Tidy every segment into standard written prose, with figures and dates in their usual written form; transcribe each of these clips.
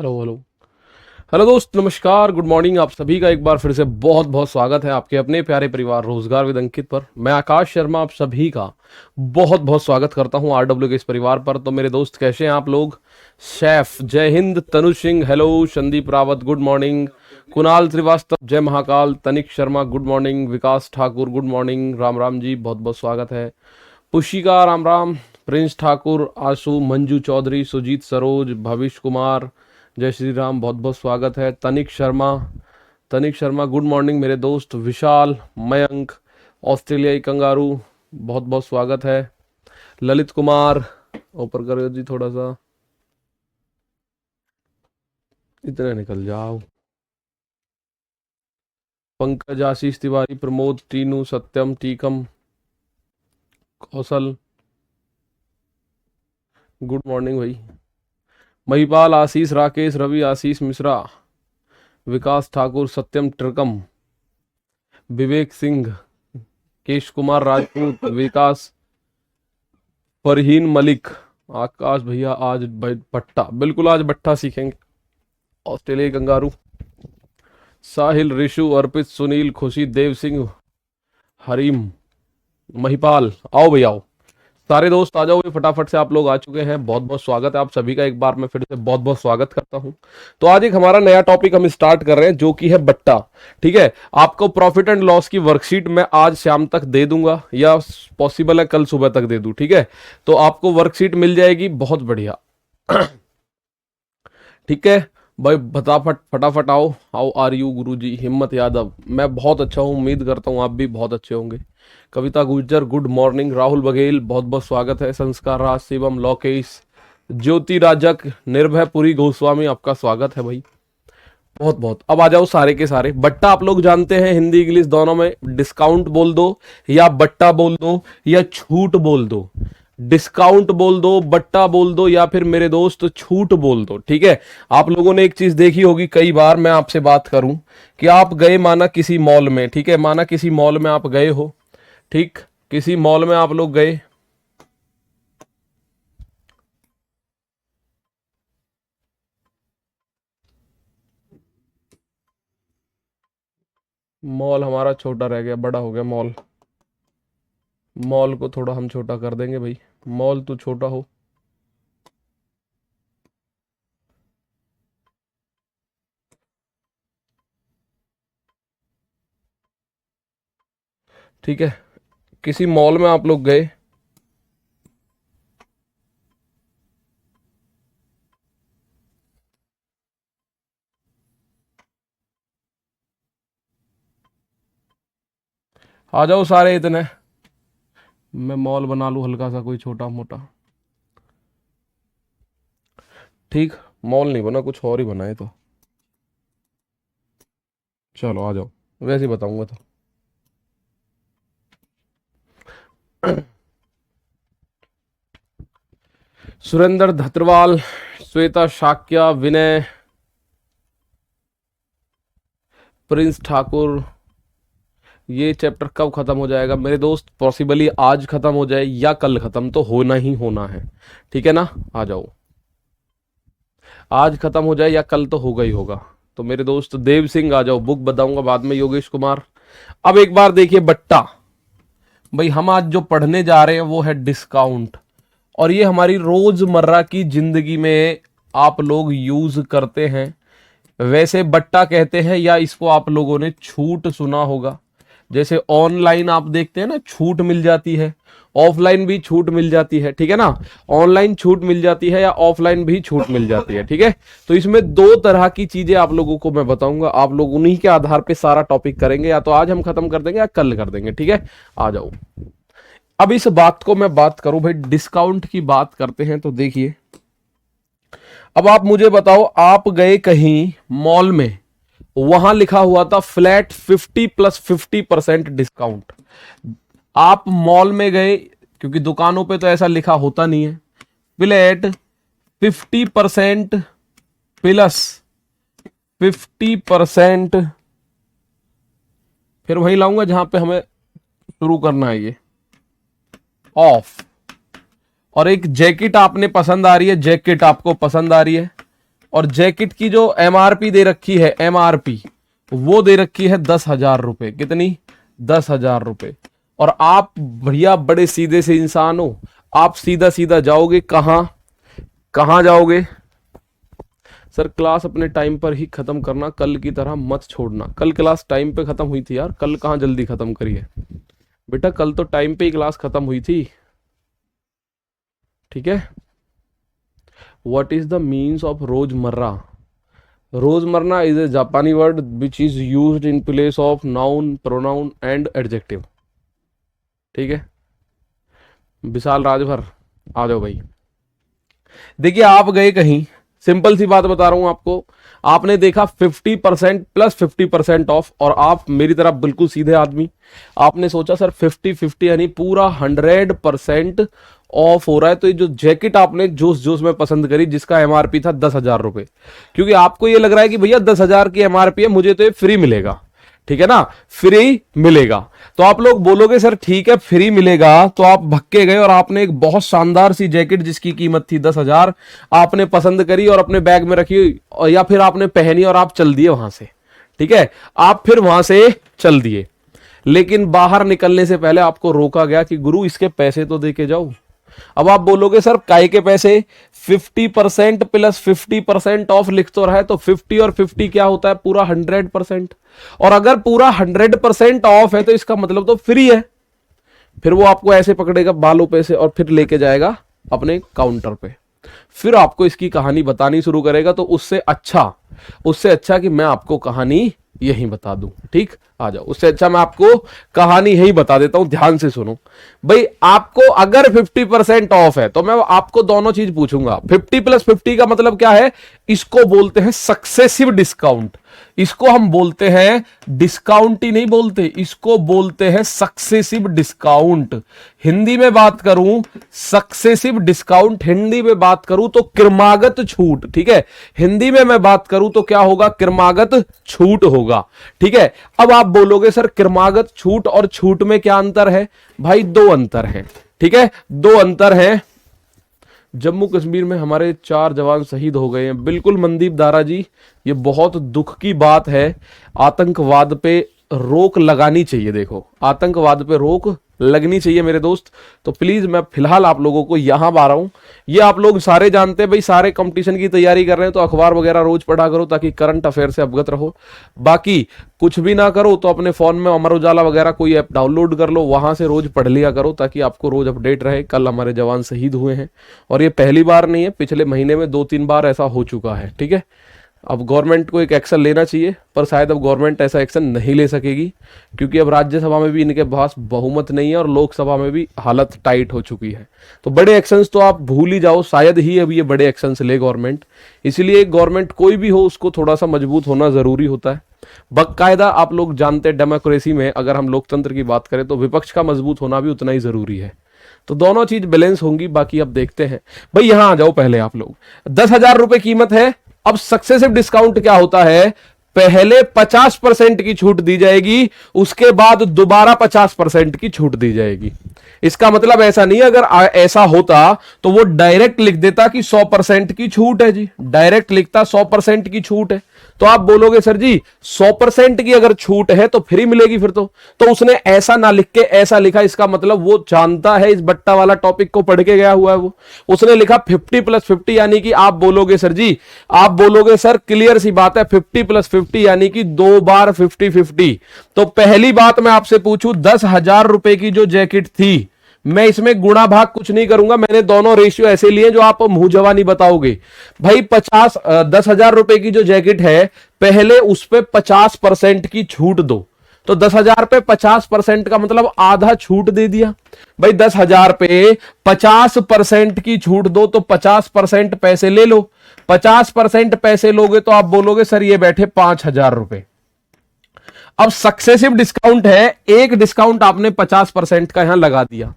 Hello hello. Hello दोस्त, नमस्कार, good morning. आप सभी का एक बार फिर से बहुत बहुत स्वागत है आपके अपने प्यारे परिवार रोजगार विद अंकित पर। मैं आकाश शर्मा आप सभी का बहुत बहुत स्वागत करता हूं आरडब्ल्यू के इस परिवार पर। तो मेरे दोस्त कैसे हैं आप लोग? शेफ जय हिंद, Tanu Singh hello, Sandeep Rawat good morning, Kunal Srivastava जय Mahakal, Tanik Sharma good morning, Vikas Thakur good morning, Ram Ram जी बहुत बहुत स्वागत है, पुशिका राम राम, प्रिंस ठाकुर, आशु, मंजू चौधरी, सुजीत सरोज, भविष्य कुमार, जय श्री राम बहुत बहुत स्वागत है, तनिक शर्मा गुड मॉर्निंग मेरे दोस्त, विशाल, मयंक, ऑस्ट्रेलियाई कंगारू बहुत बहुत स्वागत है, ललित कुमार ऊपर करो जी थोड़ा सा, इतने निकल जाओ, पंकज, आशीष तिवारी, प्रमोद, टीनू, सत्यम, टीकम, कौशल गुड मॉर्निंग भाई, महिपाल, आशीष, राकेश, रवि, आशीष मिश्रा, विकास ठाकुर, सत्यम ट्रिकम, विवेक सिंह, केश कुमार राजपूत, विकास, फरहीन मलिक, आकाश भैया आज भट्टा, बिल्कुल आज भट्टा सीखेंगे, ऑस्ट्रेलिया कंगारू, साहिल, ऋषु, अर्पित, सुनील, खुशी, देव सिंह, हरीम, महिपाल, आओ भैया आओ, सारे दोस्त आ जाओ, ये फटाफट से आप लोग आ चुके हैं। बहुत बहुत स्वागत है आप सभी का, एक बार मैं फिर से बहुत बहुत स्वागत करता हूं। तो आज एक हमारा नया टॉपिक हम स्टार्ट कर रहे हैं जो कि है बट्टा। ठीक है, आपको प्रॉफिट एंड लॉस की वर्कशीट मैं आज शाम तक दे दूंगा या पॉसिबल है कल सुबह तक दे दूं। ठीक है, तो आपको वर्कशीट मिल जाएगी, बहुत बढ़िया। ठीक है भाई, फटाफट फटाफट आओ। हाउ आर यू गुरुजी? हिम्मत यादव, मैं बहुत अच्छा हूँ, उम्मीद करता हूँ आप भी बहुत अच्छे होंगे। कविता गुर्जर गुड मॉर्निंग, राहुल बघेल बहुत बहुत स्वागत है, संस्कार राज, शिवम, लोकेश, ज्योति राजक, निर्भय पुरी गोस्वामी आपका स्वागत है भाई, बहुत बहुत। अब आ जाओ सारे के सारे। बट्टा आप लोग जानते हैं हिंदी इंग्लिश दोनों में, डिस्काउंट बोल दो या बट्टा बोल दो या छूट बोल दो, डिस्काउंट बोल दो, बट्टा बोल दो या फिर मेरे दोस्त छूट बोल दो। ठीक है, आप लोगों ने एक चीज देखी होगी, कई बार मैं आपसे बात करूं कि आप गए माना किसी मॉल में, ठीक है, माना किसी मॉल में आप गए हो, ठीक, किसी मॉल में आप लोग गए, मॉल हमारा छोटा रह गया, बड़ा हो गया मॉल, मॉल को थोड़ा हम छोटा कर देंगे भाई, मॉल तो छोटा हो। ठीक है, किसी मॉल में आप लोग गए, आ जाओ सारे इतने, मैं मॉल बना लूं हल्का सा कोई छोटा मोटा। ठीक, मॉल नहीं बना, कुछ और ही बनाए तो चलो आ जाओ, वैसे ही बताऊंगा तो। सुरेंद्र धत्रवाल, श्वेता शाक्या, विनय, प्रिंस ठाकुर, ये चैप्टर कब खत्म हो जाएगा मेरे दोस्त? पॉसिबली आज खत्म हो जाए या कल खत्म, तो होना ही होना है। ठीक है ना, आ जाओ, आज खत्म हो जाए या कल तो होगा ही होगा। तो मेरे दोस्त देव सिंह आ जाओ, बुक बताऊंगा बाद में, योगेश कुमार। अब एक बार देखिए बट्टा, भाई हम आज जो पढ़ने जा रहे हैं वो है डिस्काउंट, और ये हमारी रोजमर्रा की जिंदगी में आप लोग यूज करते हैं। वैसे बट्टा कहते हैं, या इसको आप लोगों ने छूट सुना होगा। जैसे ऑनलाइन आप देखते हैं ना, छूट मिल जाती है, ऑफलाइन भी छूट मिल जाती है। ठीक है ना, ऑनलाइन छूट मिल जाती है या ऑफलाइन भी छूट मिल जाती है। ठीक है, तो इसमें दो तरह की चीजें आप लोगों को मैं बताऊंगा, आप लोग उन्हीं के आधार पे सारा टॉपिक करेंगे, या तो आज हम खत्म कर देंगे या कल कर देंगे। ठीक है, आ जाओ। अब इस बात को मैं बात करूं भाई, डिस्काउंट की बात करते हैं, तो देखिए, अब आप मुझे बताओ, आप गए कहीं मॉल में, वहां लिखा हुआ था फ्लैट 50+50% डिस्काउंट। आप मॉल में गए, क्योंकि दुकानों पे तो ऐसा लिखा होता नहीं है, फ्लैट 50% प्लस 50%, फिर वहीं लाऊंगा जहां पे हमें शुरू करना है, ये ऑफ। और एक जैकेट आपने पसंद आ रही है, जैकेट आपको पसंद आ रही है, और जैकेट की जो एमआरपी दे रखी है, एमआरपी वो दे रखी है 10,000 रुपए। कितनी? 10,000 रुपए। और आप भैया बड़े सीधे से इंसान हो, आप सीधा सीधा जाओगे कहां? कहां जाओगे? सर क्लास अपने टाइम पर ही खत्म करना, कल की तरह मत छोड़ना। कल क्लास टाइम पे खत्म हुई थी यार, कल कहां जल्दी खत्म करी है बेटा, कल तो टाइम पे ही क्लास खत्म हुई थी। ठीक है। What is the means of रोजमर्रा? रोजमर्रा इज ए जापानी word which is used in place of noun, pronoun and adjective. ठीक है। विशाल राजभर आ जाओ भाई। देखिए आप गए कहीं, सिंपल सी बात बता रहा हूं आपको, आपने देखा 50% प्लस 50% ऑफ, और आप मेरी तरह बिल्कुल सीधे आदमी, आपने सोचा सर 50-50 यानी पूरा 100% ऑफ हो रहा है। तो ये जो जैकेट आपने जोश जोश में पसंद करी जिसका एमआरपी था 10,000 रुपए, क्योंकि आपको ये लग रहा है कि भैया 10,000 की एमआरपी है, मुझे तो ये फ्री मिलेगा। ठीक है ना, फ्री मिलेगा। तो आप लोग बोलोगे सर ठीक है फ्री मिलेगा, तो आप भक्के गए और आपने एक बहुत शानदार सी जैकेट जिसकी कीमत थी 10,000 आपने पसंद करी और अपने बैग में रखी, और या फिर आपने पहनी और आप चल दिए वहां से। ठीक है, आप फिर वहां से चल दिए, लेकिन बाहर निकलने से पहले आपको रोका गया कि गुरु इसके पैसे तो दे के जाओ। अब आप बोलोगे सर काय के पैसे? 50% प्लस 50% ऑफ लिख तो रहा है, तो 50 और 50 क्या होता है? पूरा 100%। और अगर पूरा 100% ऑफ है तो इसका मतलब तो फ्री है। फिर वो आपको ऐसे पकड़ेगा बालों पे से और फिर लेके जाएगा अपने काउंटर पे, फिर आपको इसकी कहानी बतानी शुरू करेगा। तो उससे अच्छा कि मैं आपको कहानी यही बता दूं। ठीक, आ जाओ, उससे अच्छा मैं आपको कहानी यही बता देता हूं, ध्यान से सुनो भाई। आपको अगर 50% ऑफ है तो मैं आपको दोनों चीज पूछूंगा। 50 प्लस 50 का मतलब क्या है? इसको बोलते हैं सक्सेसिव डिस्काउंट। इसको हम बोलते हैं, डिस्काउंट ही नहीं बोलते, इसको बोलते हैं सक्सेसिव डिस्काउंट। हिंदी में बात करूं सक्सेसिव डिस्काउंट, हिंदी में बात करूं तो क्रमागत छूट। ठीक है, हिंदी में मैं बात करूं तो क्या होगा? क्रमागत छूट होगा। ठीक है। अब आप बोलोगे सर क्रमागत छूट और छूट में क्या अंतर है? भाई दो अंतर है। ठीक है, दो अंतर है। जम्मू कश्मीर में हमारे 4 जवान शहीद हो गए हैं। बिल्कुल मनदीप दारा जी, ये बहुत दुख की बात है। आतंकवाद पे रोक लगानी चाहिए। देखो, आतंकवाद पे रोक लगनी चाहिए मेरे दोस्त। तो प्लीज मैं फिलहाल आप लोगों को यहां आ रहा हूं। ये आप लोग सारे जानते हैं भाई, सारे कंपटीशन की तैयारी कर रहे हैं तो अखबार वगैरह रोज पढ़ा करो ताकि करंट अफेयर से अवगत रहो। बाकी कुछ भी ना करो तो अपने फोन में अमर उजाला वगैरह कोई ऐप डाउनलोड कर लो, वहां से रोज पढ़ लिया करो ताकि आपको रोज अपडेट रहे। कल हमारे जवान शहीद हुए हैं और ये पहली बार नहीं है, पिछले महीने में 2-3 बार ऐसा हो चुका है। ठीक है, अब गवर्नमेंट को एक एक्शन लेना चाहिए, पर शायद अब गवर्नमेंट ऐसा एक्शन नहीं ले सकेगी क्योंकि अब राज्यसभा में भी इनके पास बहुमत नहीं है और लोकसभा में भी हालत टाइट हो चुकी है। तो बड़े एक्शंस तो आप भूल ही जाओ, शायद ही अब ये बड़े एक्शंस ले गवर्नमेंट। इसलिए गवर्नमेंट कोई भी हो उसको थोड़ा सा मजबूत होना जरूरी होता है। बाकायदा आप लोग जानते हैं डेमोक्रेसी में अगर हम लोकतंत्र की बात करें तो विपक्ष का मजबूत होना भी उतना ही जरूरी है। तो दोनों चीज बैलेंस होंगी। बाकी अब देखते हैं भाई, यहां आ जाओ पहले आप लोग। 10,000 रुपए कीमत है। अब सक्सेसिव डिस्काउंट क्या होता है? पहले 50% की छूट दी जाएगी, उसके बाद दोबारा 50% की छूट दी जाएगी। इसका मतलब ऐसा नहीं, अगर ऐसा होता तो वो डायरेक्ट लिख देता कि 100% की छूट है जी, डायरेक्ट लिखता 100% की छूट है। तो आप बोलोगे सर जी 100% की अगर छूट है तो फ्री मिलेगी फिर तो उसने ऐसा ना लिख के ऐसा लिखा, इसका मतलब वो जानता है, इस बट्टा वाला टॉपिक को पढ़ के गया हुआ है वो। उसने लिखा 50 प्लस 50, यानी कि आप बोलोगे सर जी, आप बोलोगे सर क्लियर सी बात है 50 प्लस 50 यानी कि 2 बार 50-50। तो पहली बात मैं आपसे पूछूं, 10,000 रुपए की जो जैकेट थी, मैं इसमें गुणा भाग कुछ नहीं करूंगा, मैंने दोनों रेशियो ऐसे लिए जो आप मुंह जवानी बताओगे। भाई 10,000 रुपए की जो जैकेट है, पहले उस पे 50% की छूट दो। तो 10,000 पे 50% का मतलब आधा छूट दे दिया। भाई 10,000 पे 50% की छूट दो तो 50% पैसे ले लो। 50% पैसे लोगे तो आप बोलोगे सर ये बैठे 5,000 रुपए। अब सक्सेसिव डिस्काउंट है, एक डिस्काउंट आपने 50% का यहां लगा दिया।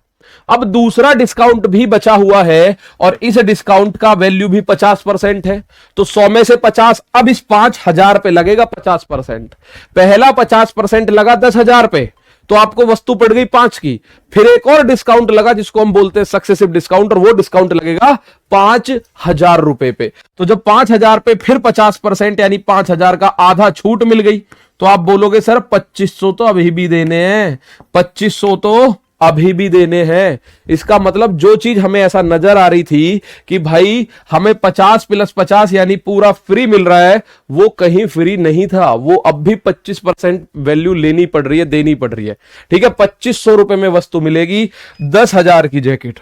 अब दूसरा डिस्काउंट भी बचा हुआ है और इस डिस्काउंट का वैल्यू भी 50% है। तो 100 में से 50, अब इस 5,000 पे लगेगा 50%। पहला 50% लगा 10,000 पे, तो आपको वस्तु पड़ गई 5 की, फिर एक और डिस्काउंट लगा जिसको हम बोलते हैं सक्सेसिव डिस्काउंट, और वो डिस्काउंट लगेगा 5,000 रुपए पे। तो जब 5,000 पे फिर 50% यानी 5,000 का आधा छूट मिल गई, तो आप बोलोगे सर 2500 तो अभी भी देने हैं, 2500 तो अभी भी देने हैं। इसका मतलब जो चीज हमें ऐसा नजर आ रही थी कि भाई हमें 50 + 50 यानी पूरा फ्री मिल रहा है, वो कहीं फ्री नहीं था, वो अब भी 25% वैल्यू लेनी पड़ रही है, देनी पड़ रही है। ठीक है, 2500 रुपए में वस्तु मिलेगी, 10,000 की जैकेट,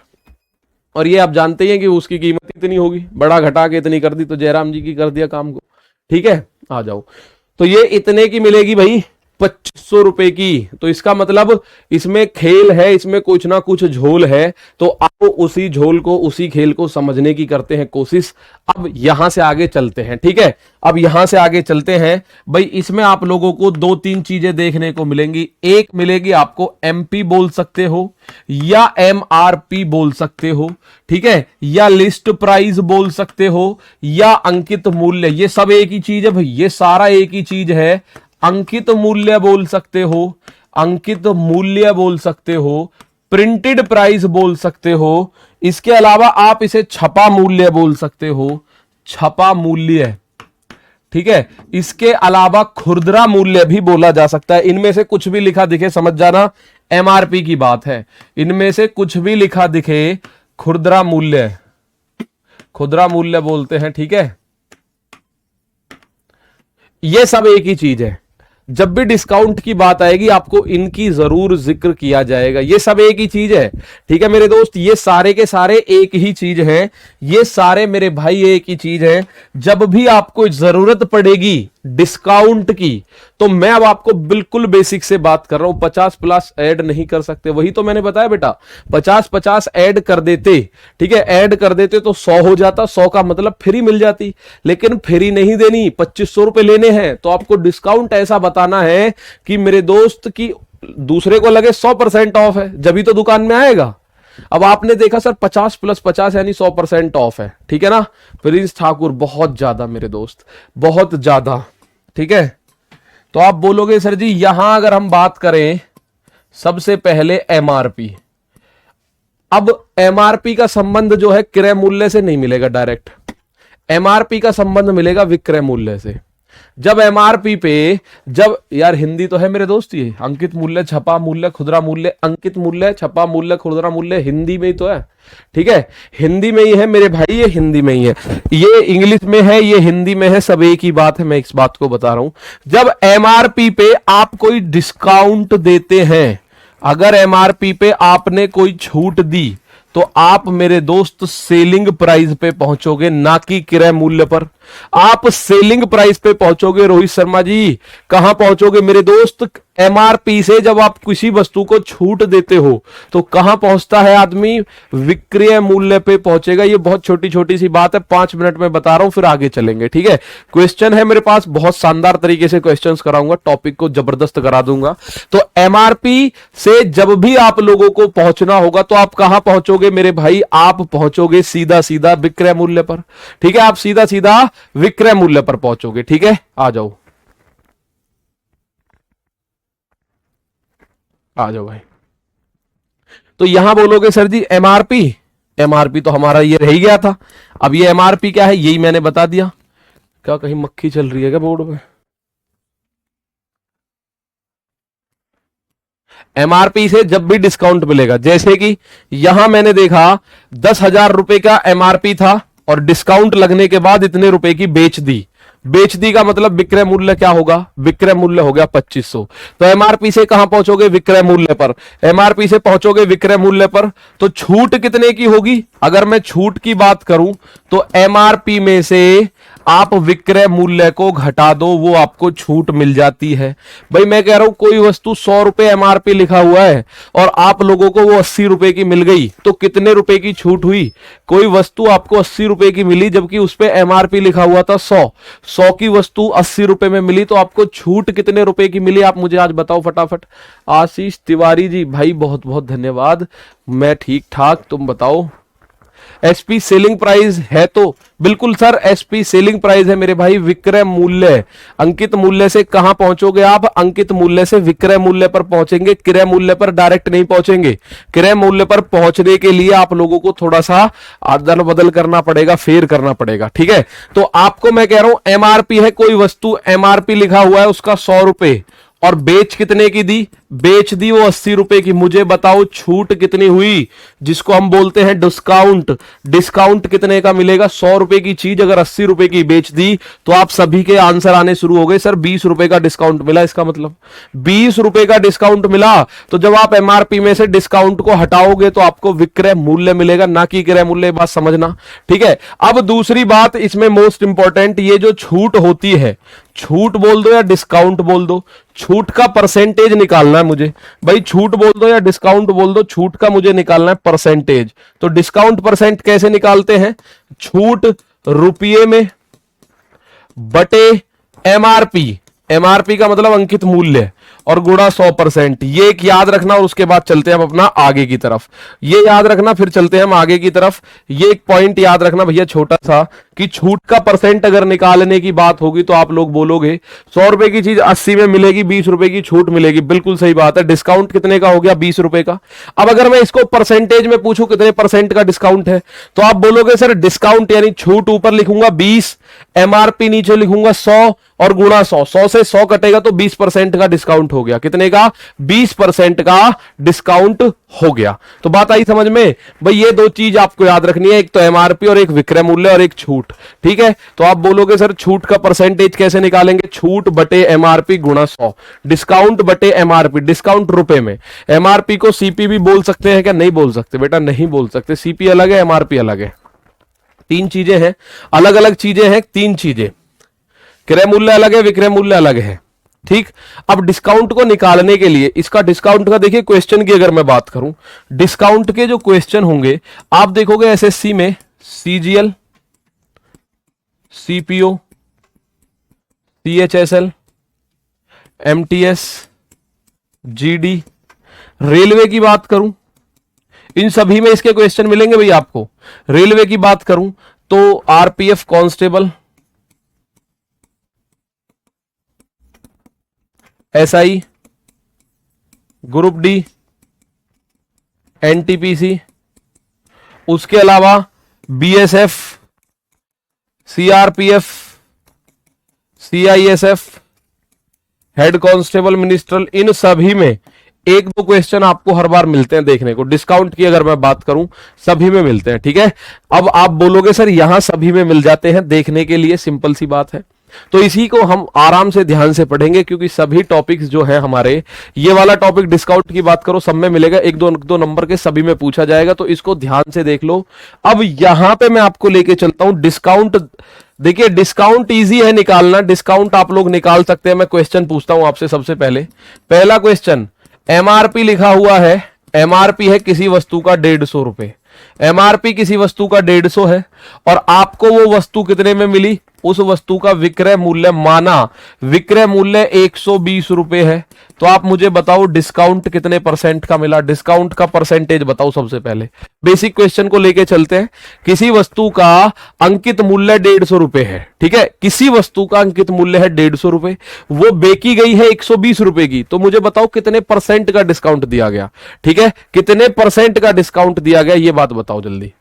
और ये आप जानते हैं कि उसकी कीमत इतनी होगी, बड़ा घटा के इतनी कर दी तो जयराम जी की कर दिया काम को। ठीक है, आ जाओ, तो ये इतने की मिलेगी भाई, 2500 रुपए की। तो इसका मतलब इसमें खेल है, इसमें कुछ ना कुछ झोल है, तो आप उसी झोल को, उसी खेल को समझने की करते हैं कोशिश। अब यहां से आगे चलते हैं। ठीक है, अब यहां से आगे चलते हैं भाई। इसमें आप लोगों को 2-3 चीजें देखने को मिलेंगी। एक मिलेगी आपको एमपी बोल सकते हो, या एमआरपी बोल सकते हो, ठीक है, या लिस्ट प्राइस बोल सकते हो, या अंकित मूल्य। ये सब एक ही चीज है भाई, ये सारा एक ही चीज है। अंकित मूल्य बोल सकते हो, अंकित मूल्य बोल सकते हो, प्रिंटेड प्राइस बोल सकते हो। इसके अलावा आप इसे छपा मूल्य बोल सकते हो, छपा मूल्य। ठीक है, इसके अलावा खुदरा मूल्य भी बोला जा सकता है। इनमें से कुछ भी लिखा दिखे समझ जाना एमआरपी की बात है। इनमें से कुछ भी लिखा दिखे खुदरा मूल्य, खुदरा मूल्य बोलते हैं। ठीक है, ये सब एक ही चीज है। जब भी डिस्काउंट की बात आएगी आपको इनकी जरूर जिक्र किया जाएगा। ये सब एक ही चीज है। ठीक है मेरे दोस्त, ये सारे के सारे एक ही चीज है, ये सारे मेरे भाई एक ही चीज है। जब भी आपको जरूरत पड़ेगी डिस्काउंट की, तो मैं अब आपको बिल्कुल बेसिक से बात कर रहा हूं। 50+ ऐड नहीं कर सकते, वही तो मैंने बताया बेटा। 50-50 ऐड कर देते, ठीक है, ऐड कर देते तो 100 हो जाता। 100 का मतलब फ्री मिल जाती, लेकिन फ्री नहीं देनी, 2500 रुपए लेने हैं। तो आपको डिस्काउंट ऐसा बताना है कि मेरे दोस्त की दूसरे को लगे 100% ऑफ है, जब तो दुकान में आएगा। अब आपने देखा सर 50 + 50 यानी 100% ऑफ है, ठीक है ना। प्रिंस ठाकुर बहुत ज्यादा मेरे दोस्त, बहुत ज्यादा। ठीक है, तो आप बोलोगे सर जी यहां अगर हम बात करें सबसे पहले एमआरपी। अब एमआरपी का संबंध जो है क्रय मूल्य से नहीं मिलेगा डायरेक्ट, एमआरपी का संबंध मिलेगा विक्रय मूल्य से। जब एमआरपी पे, जब यार हिंदी तो है मेरे दोस्त, ये अंकित मूल्य, छपा मूल्य, खुदरा मूल्य, अंकित मूल्य, छपा मूल्य, खुदरा मूल्य हिंदी में ही तो है। ठीक है, हिंदी में ही है मेरे भाई, ये हिंदी में ही है। ये इंग्लिश में है, ये हिंदी में है, सब एक ही बात है। मैं इस बात को बता रहा हूं, जब एमआरपी पे आप कोई डिस्काउंट देते हैं, अगर एमआरपी पे आपने कोई छूट दी, तो आप मेरे दोस्त सेलिंग प्राइस पे पहुंचोगे, ना कि क्रय मूल्य पर। आप सेलिंग प्राइस पे पहुंचोगे रोहित शर्मा जी। कहां पहुंचोगे मेरे दोस्त? एमआरपी से जब आप किसी वस्तु को छूट देते हो तो कहां पहुंचता है आदमी? विक्रय मूल्य पे पहुंचेगा। ये बहुत छोटी छोटी सी बात है, 5 मिनट में बता रहा हूं, फिर आगे चलेंगे। ठीक है, क्वेश्चन है मेरे पास, बहुत शानदार तरीके से क्वेश्चंस कराऊंगा, टॉपिक को जबरदस्त करा दूंगा। तो एमआरपी से जब भी आप लोगों को पहुंचना होगा तो आप कहां पहुंचोगे मेरे भाई? आप पहुंचोगे सीधा सीधा विक्रय मूल्य पर। ठीक है, आप सीधा सीधा विक्रय मूल्य पर पहुंचोगे। ठीक है, आ जाओ आ जाओ भाई। तो यहां बोलोगे सर जी एमआरपी, एमआरपी तो हमारा ये रह ही गया था। अब ये एमआरपी क्या है यही मैंने बता दिया। क्या कहीं मक्खी चल रही है क्या बोर्ड पे? एमआरपी से जब भी डिस्काउंट मिलेगा, जैसे कि यहां मैंने देखा 10,000 रुपए का एमआरपी था और डिस्काउंट लगने के बाद इतने रुपए की बेच दी। बेच दी का मतलब विक्रय मूल्य क्या होगा? विक्रय मूल्य हो गया 2500। तो एमआरपी से कहां पहुंचोगे? विक्रय मूल्य पर। एमआरपी से पहुंचोगे विक्रय मूल्य पर, तो छूट कितने की होगी? अगर मैं छूट की बात करूं तो एमआरपी में से आप विक्रय मूल्य को घटा दो, वो आपको छूट मिल जाती है। भाई मैं कह रहा हूं कोई वस्तु 100 रुपए एमआरपी लिखा हुआ है और आप लोगों को वो 80 रुपए की मिल गई, तो कितने रुपए की छूट हुई? कोई वस्तु आपको 80 रुपए की मिली जबकि उस पर एमआरपी लिखा हुआ था 100 की वस्तु 80 रुपए में मिली, तो आपको छूट कितने रुपए की मिली? आप मुझे आज बताओ फटाफट। आशीष तिवारी जी भाई बहुत बहुत धन्यवाद। मैं ठीक ठाक, तुम बताओ। एसपी सेलिंग प्राइस है तो बिल्कुल सर, एसपी सेलिंग प्राइस है मेरे भाई, विक्रय मूल्य। अंकित मूल्य से कहां पहुंचोगे आप? अंकित मूल्य से विक्रय मूल्य पर पहुंचेंगे, क्रय मूल्य पर डायरेक्ट नहीं पहुंचेंगे। क्रय मूल्य पर पहुंचने के लिए आप लोगों को थोड़ा सा अदल बदल करना पड़ेगा, फेर करना पड़ेगा, ठीक है। तो आपको मैं कह रहा हूं एमआरपी है, कोई वस्तु एमआरपी लिखा हुआ है उसका 100 रुपए, और बेच कितने की दी? बेच दी वो 80 रुपए की। मुझे बताओ छूट कितनी हुई, जिसको हम बोलते हैं डिस्काउंट। डिस्काउंट कितने का मिलेगा? 100 रुपए की चीज अगर 80 रुपए की बेच दी तो आप सभी के आंसर आने शुरू हो गए, सर 20 रुपए का डिस्काउंट मिला। इसका मतलब 20 रुपए का डिस्काउंट मिला। तो जब आप एमआरपी में से डिस्काउंट को हटाओगे तो आपको विक्रय मूल्य मिलेगा, ना कि क्रय मूल्य। बात समझना, ठीक है। अब दूसरी बात इसमें मोस्ट इंपॉर्टेंट, ये जो छूट होती है, छूट बोल दो या डिस्काउंट बोल दो, छूट का परसेंटेज निकालना है मुझे भाई। छूट बोल दो या डिस्काउंट बोल दो, छूट का मुझे निकालना है परसेंटेज। तो डिस्काउंट परसेंट कैसे निकालते हैं? छूट रुपये में बटे एमआरपी, एमआरपी का मतलब अंकित मूल्य, और गुणा 100%। ये एक याद रखना, और उसके बाद चलते हैं हम अपना आगे की तरफ। ये याद रखना, फिर चलते हैं हम आगे की तरफ। ये एक पॉइंट याद रखना भैया छोटा सा, कि छूट का परसेंट अगर निकालने की बात होगी तो आप लोग बोलोगे 100 रुपए की चीज 80 में मिलेगी, 20 रुपए की छूट मिलेगी। बिल्कुल सही बात है। डिस्काउंट कितने का हो गया? 20 रुपए का। अब अगर मैं इसको परसेंटेज में पूछूं कितने परसेंट का डिस्काउंट है, तो आप बोलोगे सर डिस्काउंट यानी छूट ऊपर लिखूंगा 20, एमआरपी नीचे लिखूंगा 100 और गुणा 100। 100 से 100 कटेगा तो 20% का डिस्काउंट हो गया। कितने का? 20% का डिस्काउंट हो गया। तो बात आई समझ में भाई। ये दो चीज आपको याद रखनी है, एक तो एमआरपी और एक विक्रय मूल्य और एक छूट, ठीक है। तो आप बोलोगे सर छूट का परसेंटेज कैसे निकालेंगे? छूट बटे एमआरपी गुणा 100, डिस्काउंट बटे एमआरपी। डिस्काउंट रुपए में, एमआरपी को सीपी भी बोल सकते हैं क्या? नहीं बोल सकते बेटा, नहीं बोल सकते। सीपी अलग है, एमआरपी अलग है, तीन चीजें हैं, अलग अलग चीजें हैं, तीन चीजें। क्रय मूल्य अलग है, विक्रय मूल्य अलग है, ठीक। अब डिस्काउंट को निकालने के लिए, इसका डिस्काउंट का देखिए क्वेश्चन की अगर मैं बात करूं, डिस्काउंट के जो क्वेश्चन होंगे आप देखोगे एसएससी में, CGL, CPO, CHSL, MTS, GD, railway की बात करूं, इन सभी में इसके क्वेश्चन मिलेंगे भाई आपको। रेलवे की बात करूं तो RPF constable, SI, group D, NTPC, उसके अलावा BSF, CRPF, CISF, head constable ministerial, इन सभी में एक दो क्वेश्चन आपको हर बार मिलते हैं देखने को। डिस्काउंट की अगर मैं बात करूं सभी में मिलते हैं, ठीक है। अब आप बोलोगे सर यहां सभी में मिल जाते हैं, देखने के लिए सिंपल सी बात है। तो इसी को हम आराम से ध्यान से पढ़ेंगे, क्योंकि सभी टॉपिक्स जो है हमारे, ये वाला टॉपिक डिस्काउंट की बात करो सब में मिलेगा, एक दो नंबर के सभी में पूछा जाएगा, तो इसको ध्यान से देख लो। अब यहां पे मैं आपको लेके चलता हूं डिस्काउंट। देखिए डिस्काउंट इजी है निकालना, डिस्काउंट आप लोग निकाल सकते हैं। मैं क्वेश्चन पूछता हूं आपसे सबसे पहले। पहला क्वेश्चन, एमआरपी लिखा हुआ है, एमआरपी है किसी वस्तु का 150 रुपए, एमआरपी किसी वस्तु का 150 है, और आपको वो वस्तु कितने में मिली? उस वस्तु का विक्रय मूल्य, माना विक्रय मूल्य 120 रुपए है, तो आप मुझे बताओ डिस्काउंट कितने परसेंट का मिला? डिस्काउंट का परसेंटेज बताओ सबसे पहले। बेसिक क्वेश्चन को लेके चलते हैं। किसी वस्तु का अंकित मूल्य 150 रुपए है, ठीक है, किसी वस्तु का अंकित मूल्य है 150 रुपए, वो बेची गई है 120 रुपए की, तो मुझे बताओ कितने परसेंट का डिस्काउंट दिया गया, ठीक है, कितने परसेंट का डिस्काउंट दिया गया, ये बात बताओ जल्दी।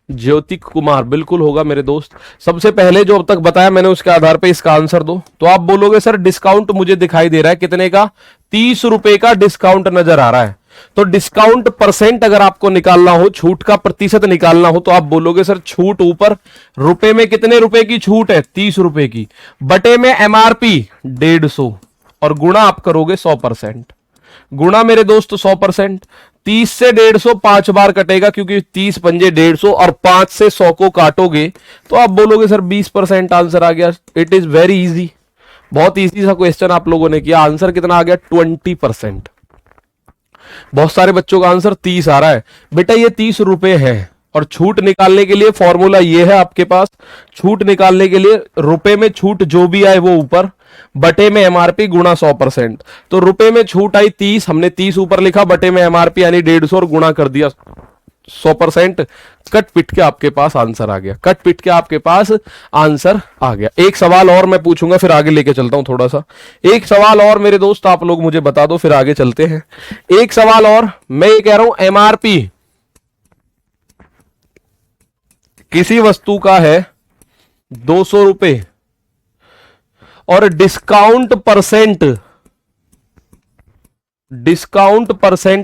ज्योति कुमार, बिल्कुल होगा मेरे दोस्त। सबसे पहले जो अब तक बताया मैंने उसके आधार पे इसका आंसर दो। तो आप बोलोगे सर डिस्काउंट मुझे दिखाई दे रहा है कितने का? 30 रुपए का डिस्काउंट नजर आ रहा है। तो डिस्काउंट परसेंट अगर आपको निकालना हो, छूट का प्रतिशत निकालना हो, तो आप बोलोगे सर छूट ऊपर, रुपए में कितने रुपए की छूट है? 30 रुपए की, बटे में एमआरपी 150, और गुणा आप करोगे 100%। गुणा मेरे दोस्त 100%। 30 से 150 5 बार कटेगा, क्योंकि 30 पंजे 150, और 5 से 100 को काटोगे तो आप बोलोगे सर 20% आंसर आ गया। इट इज वेरी इजी, बहुत इजी सा क्वेश्चन आप लोगों ने किया। आंसर कितना आ गया? 20%। बहुत सारे बच्चों का आंसर 30 आ रहा है। बेटा ये 30 रुपए है, और छूट निकालने के लिए फॉर्मूला ये है आपके पास, छूट निकालने के लिए रुपए में छूट जो भी आए वो ऊपर, बटे में एमआरपी गुणा 100%। तो रुपए में छूट आई 30, हमने 30 ऊपर लिखा, बटे में एमआरपी यानी 150 और गुणा कर दिया 100%। कट पिट के आपके पास आंसर आ गया, कट पिट के आपके पास आंसर आ गया। एक सवाल और मैं पूछूंगा फिर आगे लेके चलता हूं थोड़ा सा, एक सवाल और मेरे दोस्त आप लोग मुझे बता दो फिर आगे चलते हैं। एक सवाल और, मैं ये कह रहा हूं एमआरपी किसी वस्तु का है 200 रुपए और डिस्काउंट परसेंट